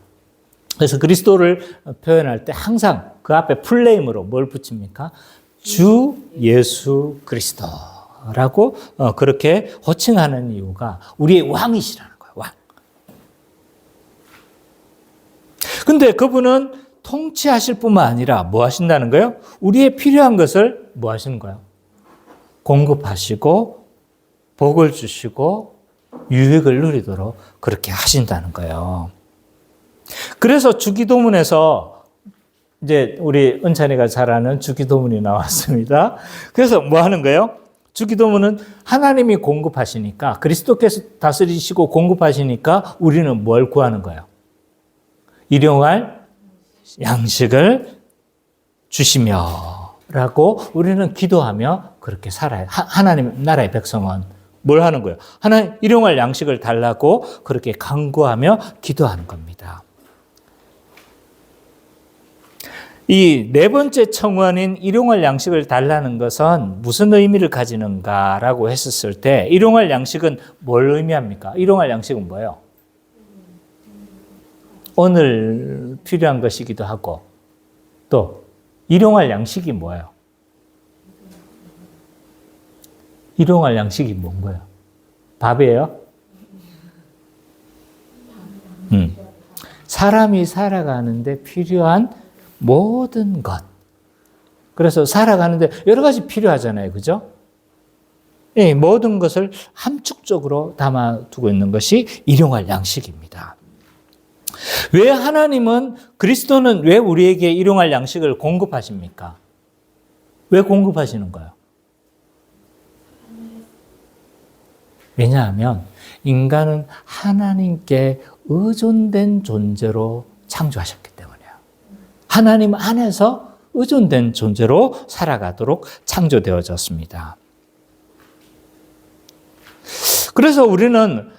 그래서 그리스도를 표현할 때 항상 그 앞에 풀네임으로 뭘 붙입니까? 주 예수 그리스도라고 그렇게 호칭하는 이유가 우리의 왕이시라는 거예요. 왕. 근데 그분은 통치하실 뿐만 아니라 뭐 하신다는 거예요? 우리의 필요한 것을 뭐 하시는 거예요? 공급하시고 복을 주시고 유익을 누리도록 그렇게 하신다는 거예요. 그래서 주기도문에서 이제 우리 은찬이가 잘 아는 주기도문이 나왔습니다. 그래서 뭐 하는 거예요? 주기도문은 하나님이 공급하시니까 그리스도께서 다스리시고 공급하시니까 우리는 뭘 구하는 거예요? 일용할 양식을 주시며 라고 우리는 기도하며 그렇게 살아요. 하나님 나라의 백성은 뭘 하는 거예요? 하나님 일용할 양식을 달라고 그렇게 간구하며 기도하는 겁니다. 이 네 번째 청원인 일용할 양식을 달라는 것은 무슨 의미를 가지는가라고 했었을 때 일용할 양식은 뭘 의미합니까? 일용할 양식은 뭐예요? 오늘 필요한 것이기도 하고 또 일용할 양식이 뭐예요? 일용할 양식이 뭔 거예요? 밥이에요? 사람이 살아가는데 필요한 모든 것. 그래서 살아가는데 여러 가지 필요하잖아요. 그죠? 예, 모든 것을 함축적으로 담아두고 있는 것이 일용할 양식입니다. 왜 하나님은 그리스도는 왜 우리에게 일용할 양식을 공급하십니까? 왜 공급하시는 거예요? 왜냐하면 인간은 하나님께 의존된 존재로 창조하셨기 때문이에요. 하나님 안에서 의존된 존재로 살아가도록 창조되어졌습니다. 그래서 우리는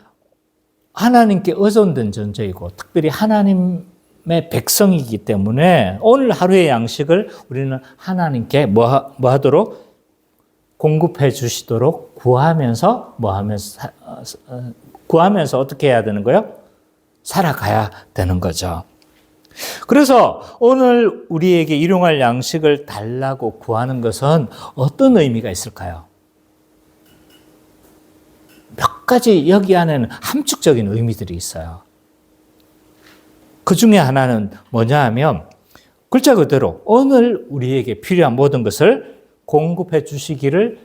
하나님께 의존된 존재이고 특별히 하나님의 백성이기 때문에 오늘 하루의 양식을 우리는 하나님께 뭐 하도록 공급해 주시도록 구하면서 구하면서 어떻게 해야 되는 거예요? 살아가야 되는 거죠. 그래서 오늘 우리에게 일용할 양식을 달라고 구하는 것은 어떤 의미가 있을까요? 몇 가지 여기 안에는 함축적인 의미들이 있어요. 그 중에 하나는 뭐냐 하면 글자 그대로 오늘 우리에게 필요한 모든 것을 공급해 주시기를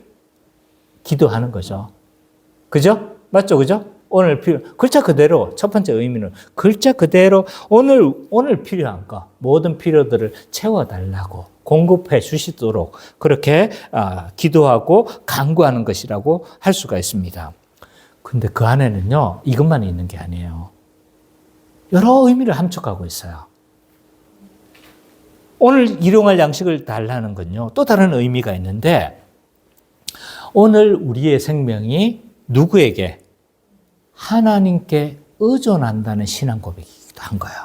기도하는 거죠. 그죠? 맞죠? 그죠? 오늘 글자 그대로 첫 번째 의미는 글자 그대로 오늘 필요한 거 모든 필요들을 채워달라고 공급해 주시도록 그렇게 기도하고 간구하는 것이라고 할 수가 있습니다. 근데 그 안에는요 이것만 있는 게 아니에요. 여러 의미를 함축하고 있어요. 오늘 일용할 양식을 달라는 건요 또 다른 의미가 있는데 오늘 우리의 생명이 누구에게? 하나님께 의존한다는 신앙 고백이기도 한 거예요.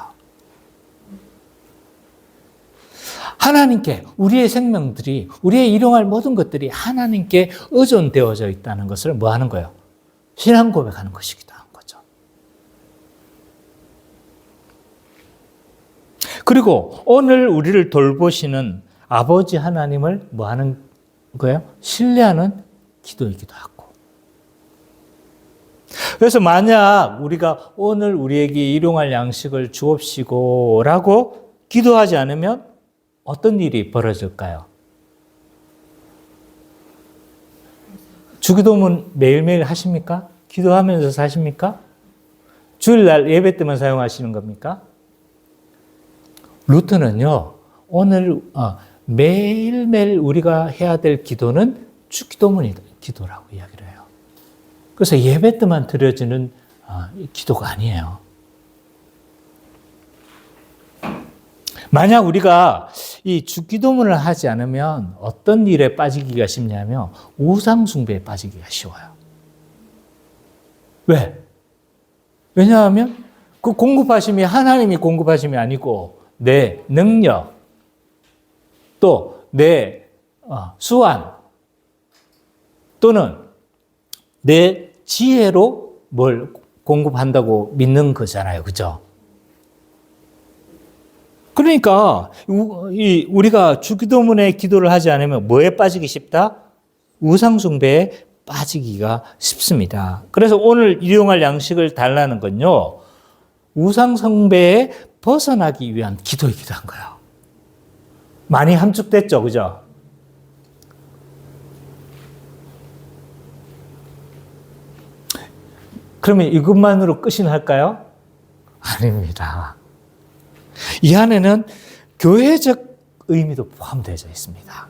하나님께 우리의 생명들이 우리의 일용할 모든 것들이 하나님께 의존되어져 있다는 것을 뭐 하는 거예요? 신앙 고백하는 것이기도 한 거죠. 그리고 오늘 우리를 돌보시는 아버지 하나님을 뭐 하는 거예요? 신뢰하는 기도이기도 하고. 그래서 만약 우리가 오늘 우리에게 일용할 양식을 주옵시고 라고 기도하지 않으면 어떤 일이 벌어질까요? 주기도문 매일매일 하십니까? 기도하면서 사십니까? 주일날 예배 때만 사용하시는 겁니까? 루트는요, 오늘 매일매일 우리가 해야 될 기도는 주기도문이 기도라고 이야기를 해요. 그래서 예배 때만 드려지는 기도가 아니에요. 만약 우리가 이 주기도문을 하지 않으면 어떤 일에 빠지기가 쉽냐면 우상숭배에 빠지기가 쉬워요. 왜? 왜냐하면 그 공급하심이 하나님이 공급하심이 아니고 내 능력 또 내 수완 또는 내 지혜로 뭘 공급한다고 믿는 거잖아요. 그죠? 그러니까 우리가 주기도문에 기도를 하지 않으면 뭐에 빠지기 쉽다? 우상숭배에 빠지기가 쉽습니다. 그래서 오늘 일용할 양식을 달라는 건요, 우상숭배에 벗어나기 위한 기도이기도 한 거예요. 많이 함축됐죠, 그죠? 그러면 이것만으로 끝이 날까요? 아닙니다. 이 안에는 교회적 의미도 포함되어 있습니다.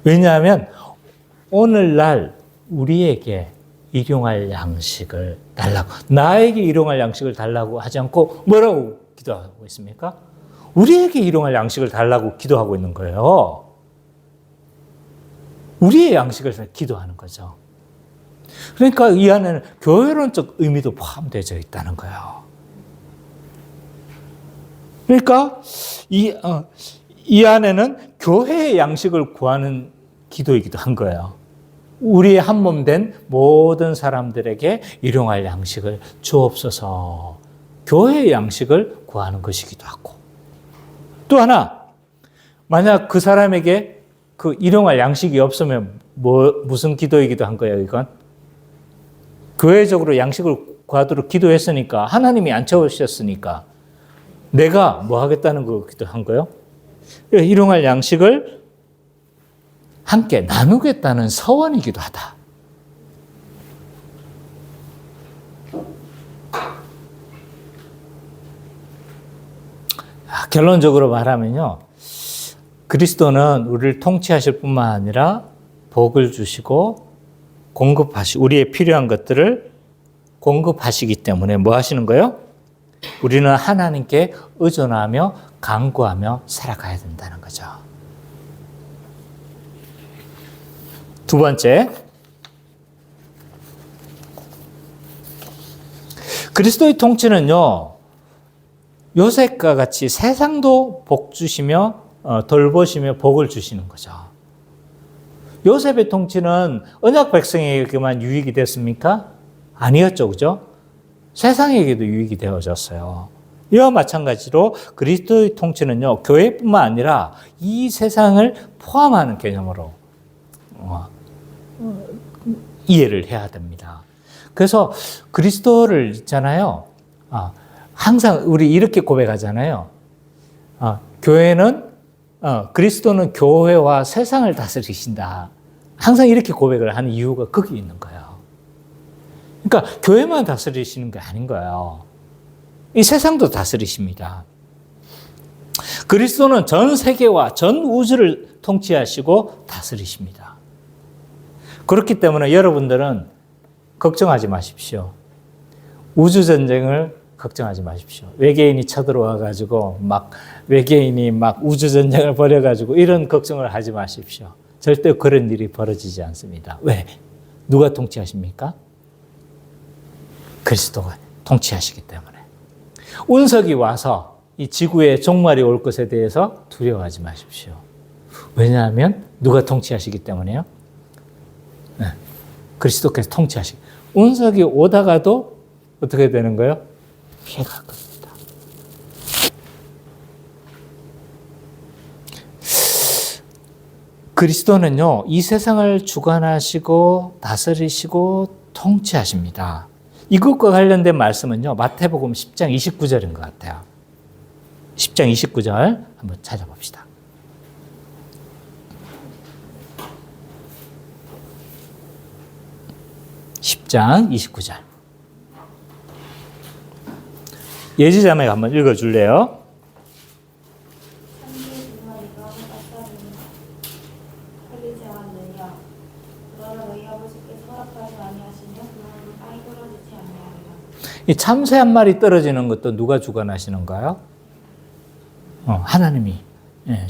왜냐하면 오늘날 우리에게 일용할 양식을 달라고, 나에게 일용할 양식을 달라고 하지 않고 뭐라고 기도하고 있습니까? 우리에게 일용할 양식을 달라고 기도하고 있는 거예요. 우리의 양식을 기도하는 거죠. 그러니까 이 안에는 교회론적 의미도 포함되어 있다는 거예요. 그러니까 이 안에는 교회의 양식을 구하는 기도이기도 한 거예요. 우리의 한 몸 된 모든 사람들에게 일용할 양식을 주옵소서. 교회의 양식을 구하는 것이기도 하고. 또 하나, 만약 그 사람에게 그 일용할 양식이 없으면 무슨 기도이기도 한 거예요, 이건? 교회적으로 양식을 구하도록 기도했으니까, 하나님이 안 채우셨으니까, 내가 뭐 하겠다는 거기도 한 거예요? 일용할 양식을 함께 나누겠다는 서원이기도 하다. 결론적으로 말하면요, 그리스도는 우리를 통치하실 뿐만 아니라 복을 주시고 우리의 필요한 것들을 공급하시기 때문에 뭐 하시는 거예요? 우리는 하나님께 의존하며 간구하며 살아가야 된다는 거죠. 두 번째, 그리스도의 통치는요, 요셉과 같이 세상도 복 주시며 돌보시며 복을 주시는 거죠. 요셉의 통치는 언약 백성에게만 유익이 됐습니까? 아니었죠, 그죠? 세상에게도 유익이 되어졌어요. 이와 마찬가지로 그리스도의 통치는요, 교회뿐만 아니라 이 세상을 포함하는 개념으로 이해를 해야 됩니다. 그래서 그리스도를 있잖아요. 항상 우리 이렇게 고백하잖아요. 그리스도는 교회와 세상을 다스리신다. 항상 이렇게 고백을 하는 이유가 거기 있는 거예요. 그러니까 교회만 다스리시는 게 아닌 거예요. 이 세상도 다스리십니다. 그리스도는 전 세계와 전 우주를 통치하시고 다스리십니다. 그렇기 때문에 여러분들은 걱정하지 마십시오. 우주전쟁을 걱정하지 마십시오. 외계인이 쳐들어와가지고 외계인이 우주전쟁을 벌여가지고 이런 걱정을 하지 마십시오. 절대 그런 일이 벌어지지 않습니다. 왜? 누가 통치하십니까? 그리스도가 통치하시기 때문에. 운석이 와서 이 지구에 종말이 올 것에 대해서 두려워하지 마십시오. 왜냐하면 누가 통치하시기 때문에요? 네. 그리스도께서 통치하시기. 운석이 오다가도 어떻게 되는 거예요? 피해갈 겁니다. 그리스도는요, 이 세상을 주관하시고 다스리시고 통치하십니다. 이것과 관련된 말씀은요, 마태복음 10장 29절인 것 같아요. 10장 29절 한번 찾아봅시다. (10장 29절) 예지자매가 한번 읽어줄래요? 이 참새 한 마리 떨어지는 것도 누가 주관하시는가요? 하나님이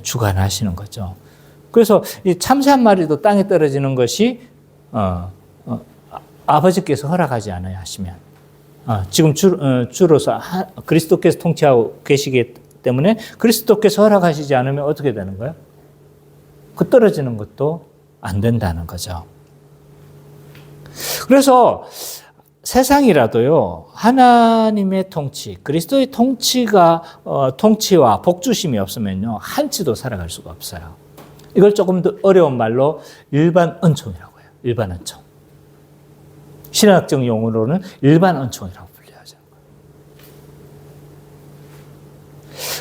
주관하시는 거죠. 그래서 이 참새 한 마리도 땅에 떨어지는 것이 아버지께서 허락하지 않아야 하시면, 지금 주로서 그리스도께서 통치하고 계시기 때문에 그리스도께서 허락하시지 않으면 어떻게 되는 거예요? 그 떨어지는 것도 안 된다는 거죠. 그래서 세상이라도요, 하나님의 통치, 그리스도의 통치와 복주심이 없으면요, 한치도 살아갈 수가 없어요. 이걸 조금 더 어려운 말로 일반 은총이라고 해요. 일반 은총. 신학적 용어로는 일반 은총이라고 불려하죠.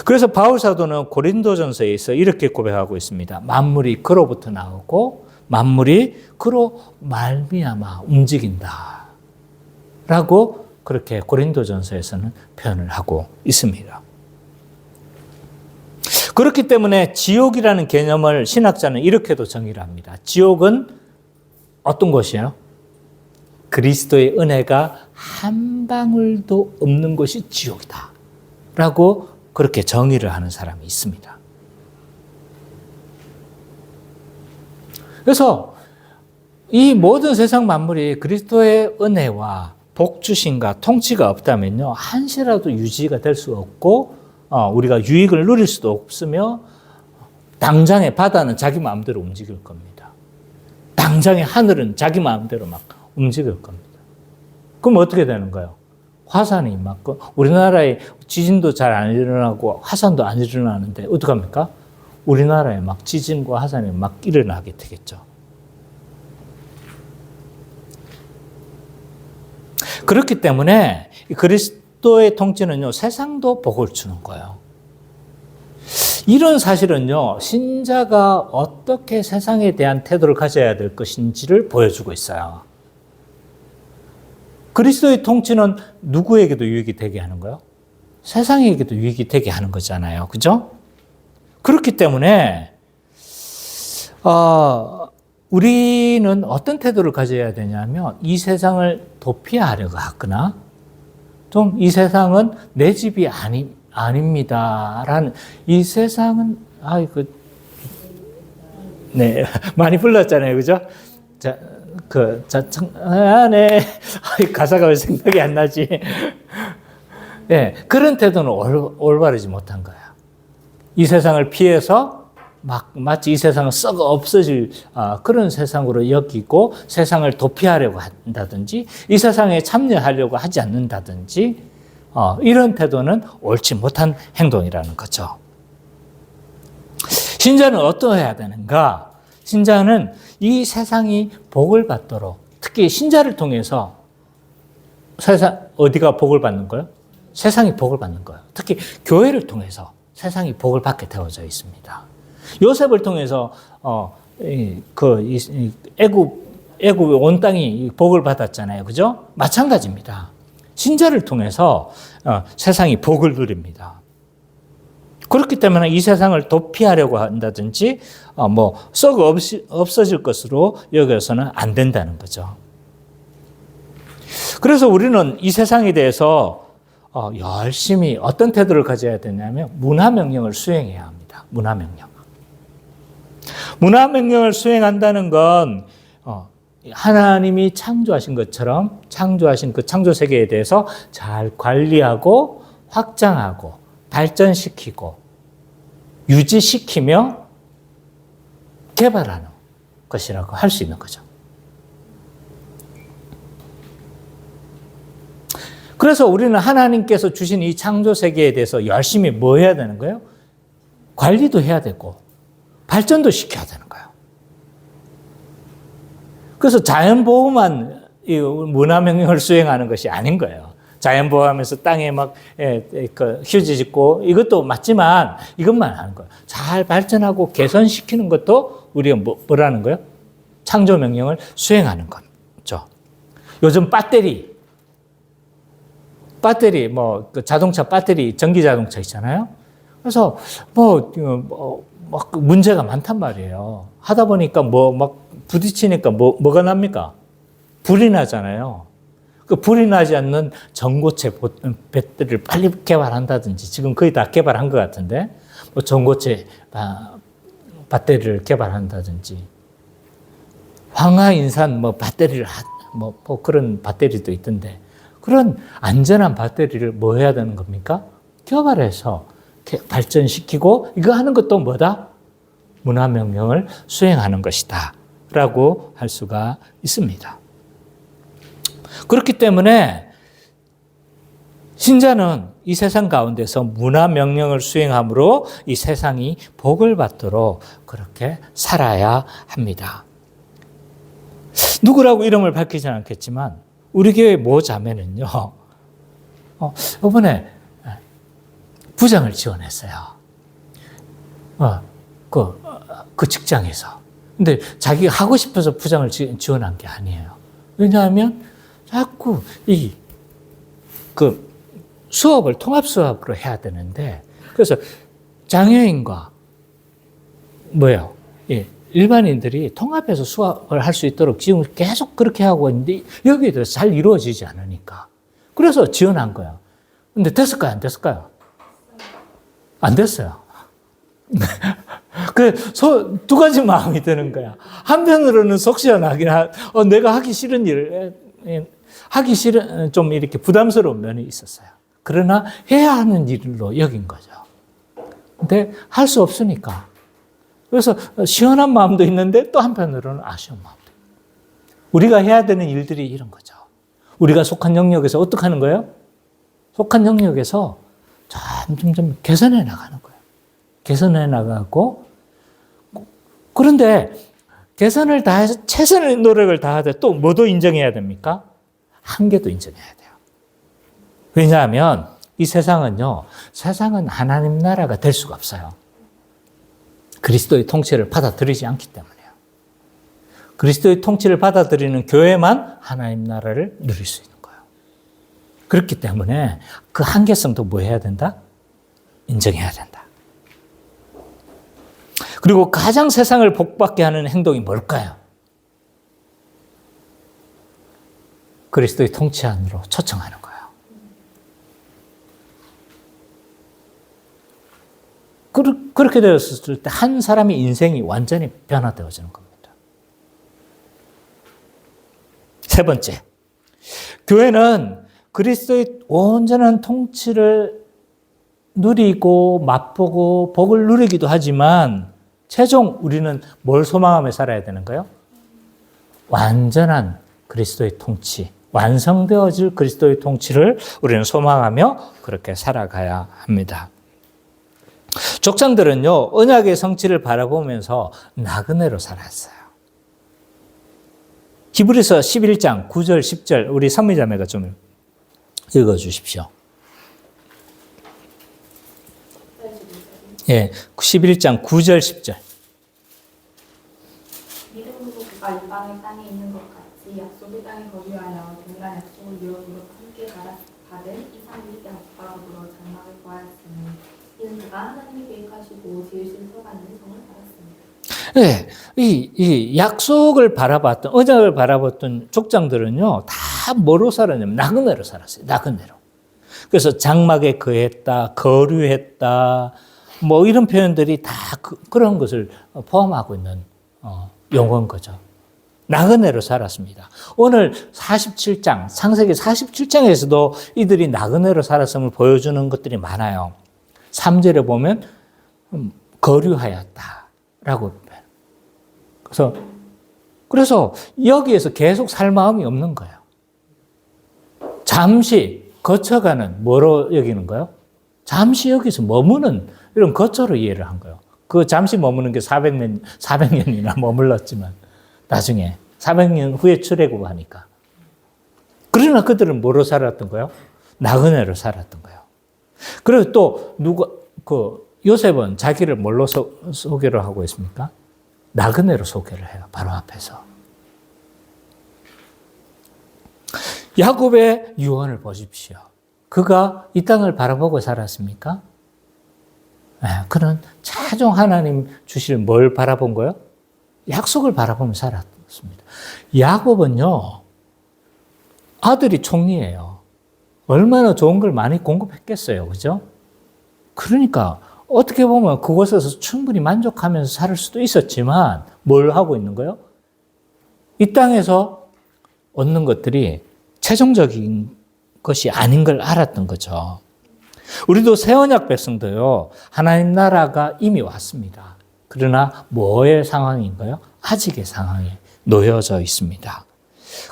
그래서 바울 사도는 고린도전서에서 이렇게 고백하고 있습니다. 만물이 그로부터 나오고 만물이 그로 말미암아 움직인다. 라고 그렇게 고린도전서에서는 표현을 하고 있습니다. 그렇기 때문에 지옥이라는 개념을 신학자는 이렇게도 정의를 합니다. 지옥은 어떤 곳이에요? 그리스도의 은혜가 한 방울도 없는 곳이 지옥이다. 라고 그렇게 정의를 하는 사람이 있습니다. 그래서 이 모든 세상 만물이 그리스도의 은혜와 복주심과 통치가 없다면요, 한시라도 유지가 될 수 없고, 우리가 유익을 누릴 수도 없으며, 당장의 바다는 자기 마음대로 움직일 겁니다. 당장의 하늘은 자기 마음대로 막 움직일 겁니다. 그럼 어떻게 되는 거예요? 화산이 막, 우리나라에 지진도 잘 안 일어나고 화산도 안 일어나는데 어떡합니까? 우리나라에 막 지진과 화산이 막 일어나게 되겠죠. 그렇기 때문에 그리스도의 통치는요, 세상도 복을 주는 거예요. 이런 사실은요, 신자가 어떻게 세상에 대한 태도를 가져야 될 것인지를 보여주고 있어요. 그리스도의 통치는 누구에게도 유익이 되게 하는 거예요? 세상에게도 유익이 되게 하는 거잖아요. 그죠? 그렇기 때문에, 우리는 어떤 태도를 가져야 되냐면, 이 세상을 도피하려고 하거나, 좀 이 세상은 내 집이 아닙니다. 라는, 이 세상은, 네, 많이 불렀잖아요. 그죠? 네. 가사가 왜 생각이 안 나지? 네, 그런 태도는 올바르지 못한 거야. 이 세상을 피해서 마치 이 세상은 썩어 없어질 그런 세상으로 여기고 세상을 도피하려고 한다든지 이 세상에 참여하려고 하지 않는다든지 이런 태도는 옳지 못한 행동이라는 거죠. 신자는 어떠해야 되는가? 신자는 이 세상이 복을 받도록, 특히 신자를 통해서 어디가 복을 받는 거예요? 세상이 복을 받는 거예요. 특히 교회를 통해서 세상이 복을 받게 되어져 있습니다. 요셉을 통해서 애굽의 온 땅이 복을 받았잖아요. 그죠? 마찬가지입니다. 신자를 통해서 세상이 복을 누립니다. 그렇기 때문에 이 세상을 도피하려고 한다든지 썩어 없어질 것으로 여겨서는 안 된다는 거죠. 그래서 우리는 이 세상에 대해서 열심히 어떤 태도를 가져야 되냐면 문화명령을 수행해야 합니다. 문화명령을 수행한다는 건 하나님이 창조하신 것처럼 창조하신 그 창조세계에 대해서 잘 관리하고 확장하고 발전시키고 유지시키며 개발하는 것이라고 할 수 있는 거죠. 그래서 우리는 하나님께서 주신 이 창조세계에 대해서 열심히 뭐 해야 되는 거예요? 관리도 해야 되고 발전도 시켜야 되는 거예요. 그래서 자연보호만 문화명령을 수행하는 것이 아닌 거예요. 자연보호하면서 땅에 막 휴지 짓고 이것도 맞지만 이것만 하는 거예요. 잘 발전하고 개선시키는 것도 우리가 뭐라는 거예요? 창조명령을 수행하는 거죠. 요즘 배터리 그 자동차 배터리 전기 자동차 있잖아요. 그래서 막 문제가 많단 말이에요. 하다 보니까 막 부딪히니까 뭐가 납니까? 불이 나잖아요. 그 불이 나지 않는 전고체 배터리를 빨리 개발한다든지 지금 거의 다 개발한 것 같은데 전고체 배터리를 개발한다든지 황화인산 배터리를 그런 배터리도 있던데 그런 안전한 배터리를 뭐 해야 되는 겁니까? 개발해서 발전시키고 이거 하는 것도 뭐다? 문화명령을 수행하는 것이다 라고 할 수가 있습니다. 그렇기 때문에 신자는 이 세상 가운데서 문화명령을 수행함으로 이 세상이 복을 받도록 그렇게 살아야 합니다. 누구라고 이름을 밝히지는 않겠지만 우리 교회 모 자매는요, 이번에 부장을 지원했어요. 그 직장에서. 근데 자기가 하고 싶어서 부장을 지원한 게 아니에요. 왜냐하면 자꾸 수업을 통합 수업으로 해야 되는데, 그래서 장애인과 일반인들이 통합해서 수업을 할 수 있도록 지금 계속 그렇게 하고 있는데 여기에 대해서 잘 이루어지지 않으니까. 그래서 지원한 거예요. 근데 됐을까요? 안 됐을까요? 안 됐어요. 두 가지 마음이 드는 거야. 한편으로는 속 시원하긴 내가 하기 싫은 일을, 좀 이렇게 부담스러운 면이 있었어요. 그러나 해야 하는 일로 여긴 거죠. 근데 할 수 없으니까. 그래서 시원한 마음도 있는데 또 한편으로는 아쉬운 마음도 있고. 우리가 해야 되는 일들이 이런 거죠. 우리가 속한 영역에서 어떻게 하는 거예요? 속한 영역에서 점점 개선해 나가는 거예요. 개선해 나가고, 그런데 개선을 다해서 최선의 노력을 다하되 또 뭐도 인정해야 됩니까? 한계도 인정해야 돼요. 왜냐하면 이 세상은 하나님 나라가 될 수가 없어요. 그리스도의 통치를 받아들이지 않기 때문에요. 그리스도의 통치를 받아들이는 교회만 하나님 나라를 누릴 수 있는 거예요. 그렇기 때문에 그 한계성도 뭐 해야 된다? 인정해야 된다. 그리고 가장 세상을 복받게 하는 행동이 뭘까요? 그리스도의 통치 안으로 초청하는 거예요. 그렇게 되었을 때 한 사람의 인생이 완전히 변화되어지는 겁니다. 세 번째, 교회는 그리스도의 온전한 통치를 누리고 맛보고 복을 누리기도 하지만 최종 우리는 뭘 소망하며 살아야 되는가요? 완전한 그리스도의 통치, 완성되어질 그리스도의 통치를 우리는 소망하며 그렇게 살아가야 합니다. 족장들은요, 언약의 성취를 바라보면서 나그네로 살았어요. 히브리서 11장 9절 10절 우리 선미자매가 좀 읽어주십시오. 11장 9절 10절. 믿음으로 그가 이방의 땅에 있는 것 같이 약속의 땅에 거주하여 동일한 약속을 이루어주고 함께 받은 이삭을 야곱으로 장막을 구하였으니 이는 그가 하나님이 계획하시고 지으신 서받는 성을 받았습니다. 이 약속을 바라봤던, 언약을 바라봤던 족장들은요, 다 뭐로 살았냐면 나그네로 살았어요. 나그네로. 그래서 장막에 거했다, 거류했다, 이런 표현들이 다 그런 것을 포함하고 있는 용어인 거죠. 나그네로 살았습니다. 오늘 47장, 창세기 47장에서도 이들이 나그네로 살았음을 보여주는 것들이 많아요. 3절에 보면 거류하였다라고. 그래서 여기에서 계속 살 마음이 없는 거예요. 잠시 거쳐가는 뭐로 여기는 거예요? 잠시 여기서 머무는 이런 거처로 이해를 한 거예요. 그 잠시 머무는 게 400년이나 머물렀지만 나중에 400년 후에 출애굽하니까. 그러나 그들은 뭐로 살았던 거예요? 나그네로 살았던 거예요. 그리고 또 요셉은 자기를 뭘로 소개를 하고 있습니까? 나그네로 소개를 해요. 바로 앞에서. 야곱의 유언을 보십시오. 그가 이 땅을 바라보고 살았습니까? 그는 최종 하나님 주실 뭘 바라본 거예요? 약속을 바라보며 살았습니다. 야곱은요, 아들이 총리예요. 얼마나 좋은 걸 많이 공급했겠어요. 그죠? 그러니까 어떻게 보면 그곳에서 충분히 만족하면서 살 수도 있었지만 뭘 하고 있는 거예요? 이 땅에서 얻는 것들이 최종적인 것이 아닌 걸 알았던 거죠. 우리도 새 언약 백성도요, 하나님 나라가 이미 왔습니다. 그러나 뭐의 상황인가요? 아직의 상황에 놓여져 있습니다.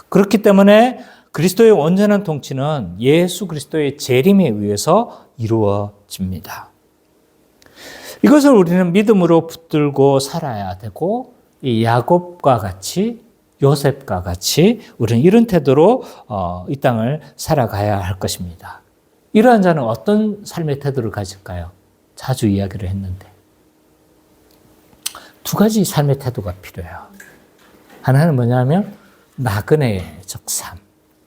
그렇기 때문에 그리스도의 온전한 통치는 예수 그리스도의 재림에 의해서 이루어집니다. 이것을 우리는 믿음으로 붙들고 살아야 되고, 이 야곱과 같이, 요셉과 같이 우리는 이런 태도로 이 땅을 살아가야 할 것입니다. 이러한 자는 어떤 삶의 태도를 가질까요? 자주 이야기를 했는데 두 가지 삶의 태도가 필요해요. 하나는 뭐냐면 나그네적 삶,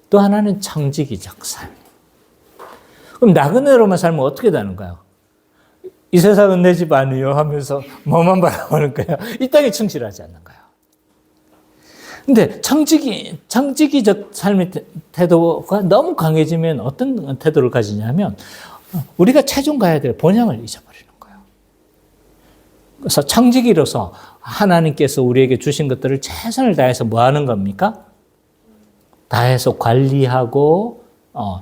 또 하나는 청지기적 삶. 그럼 나그네로만 살면 어떻게 되는가요? 이 세상은 내 집 아니요 하면서 뭐만 바라보는 거예요. 이 땅에 충실하지 않는 거예요. 근데 청지기적 삶의 태도가 너무 강해지면 어떤 태도를 가지냐면 우리가 최종 가야 될 본향을 잊어버리는 거예요. 그래서 청지기로서 하나님께서 우리에게 주신 것들을 최선을 다해서 뭐 하는 겁니까? 다해서 관리하고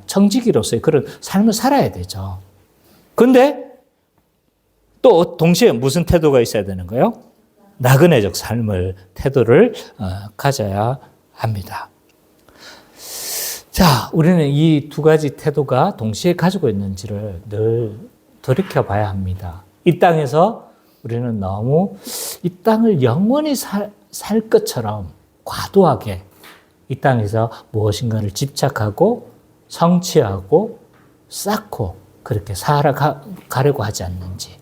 청지기로서의 그런 삶을 살아야 되죠. 그런데 또 동시에 무슨 태도가 있어야 되는 거예요? 나그네적 삶을 태도를 가져야 합니다. 자, 우리는 이 두 가지 태도가 동시에 가지고 있는지를 늘 돌이켜 봐야 합니다. 이 땅에서 우리는 너무 이 땅을 영원히 살 것처럼 과도하게 이 땅에서 무엇인가를 집착하고 성취하고 쌓고 그렇게 살아가려고 하지 않는지.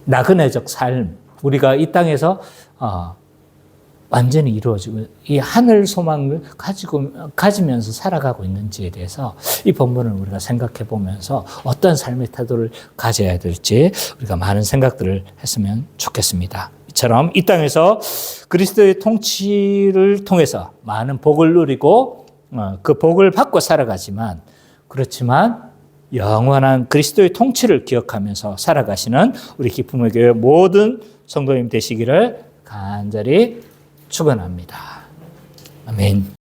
나그네적 삶, 우리가 이 땅에서 완전히 이루어지고 이 하늘 소망을 가지면서 살아가고 있는지에 대해서 이 본문을 우리가 생각해 보면서 어떤 삶의 태도를 가져야 될지 우리가 많은 생각들을 했으면 좋겠습니다. 이처럼 이 땅에서 그리스도의 통치를 통해서 많은 복을 누리고 그 복을 받고 살아가지만, 그렇지만 영원한 그리스도의 통치를 기억하면서 살아가시는 우리 기쁨의 교회 모든 성도님 되시기를 간절히 축원합니다. 아멘.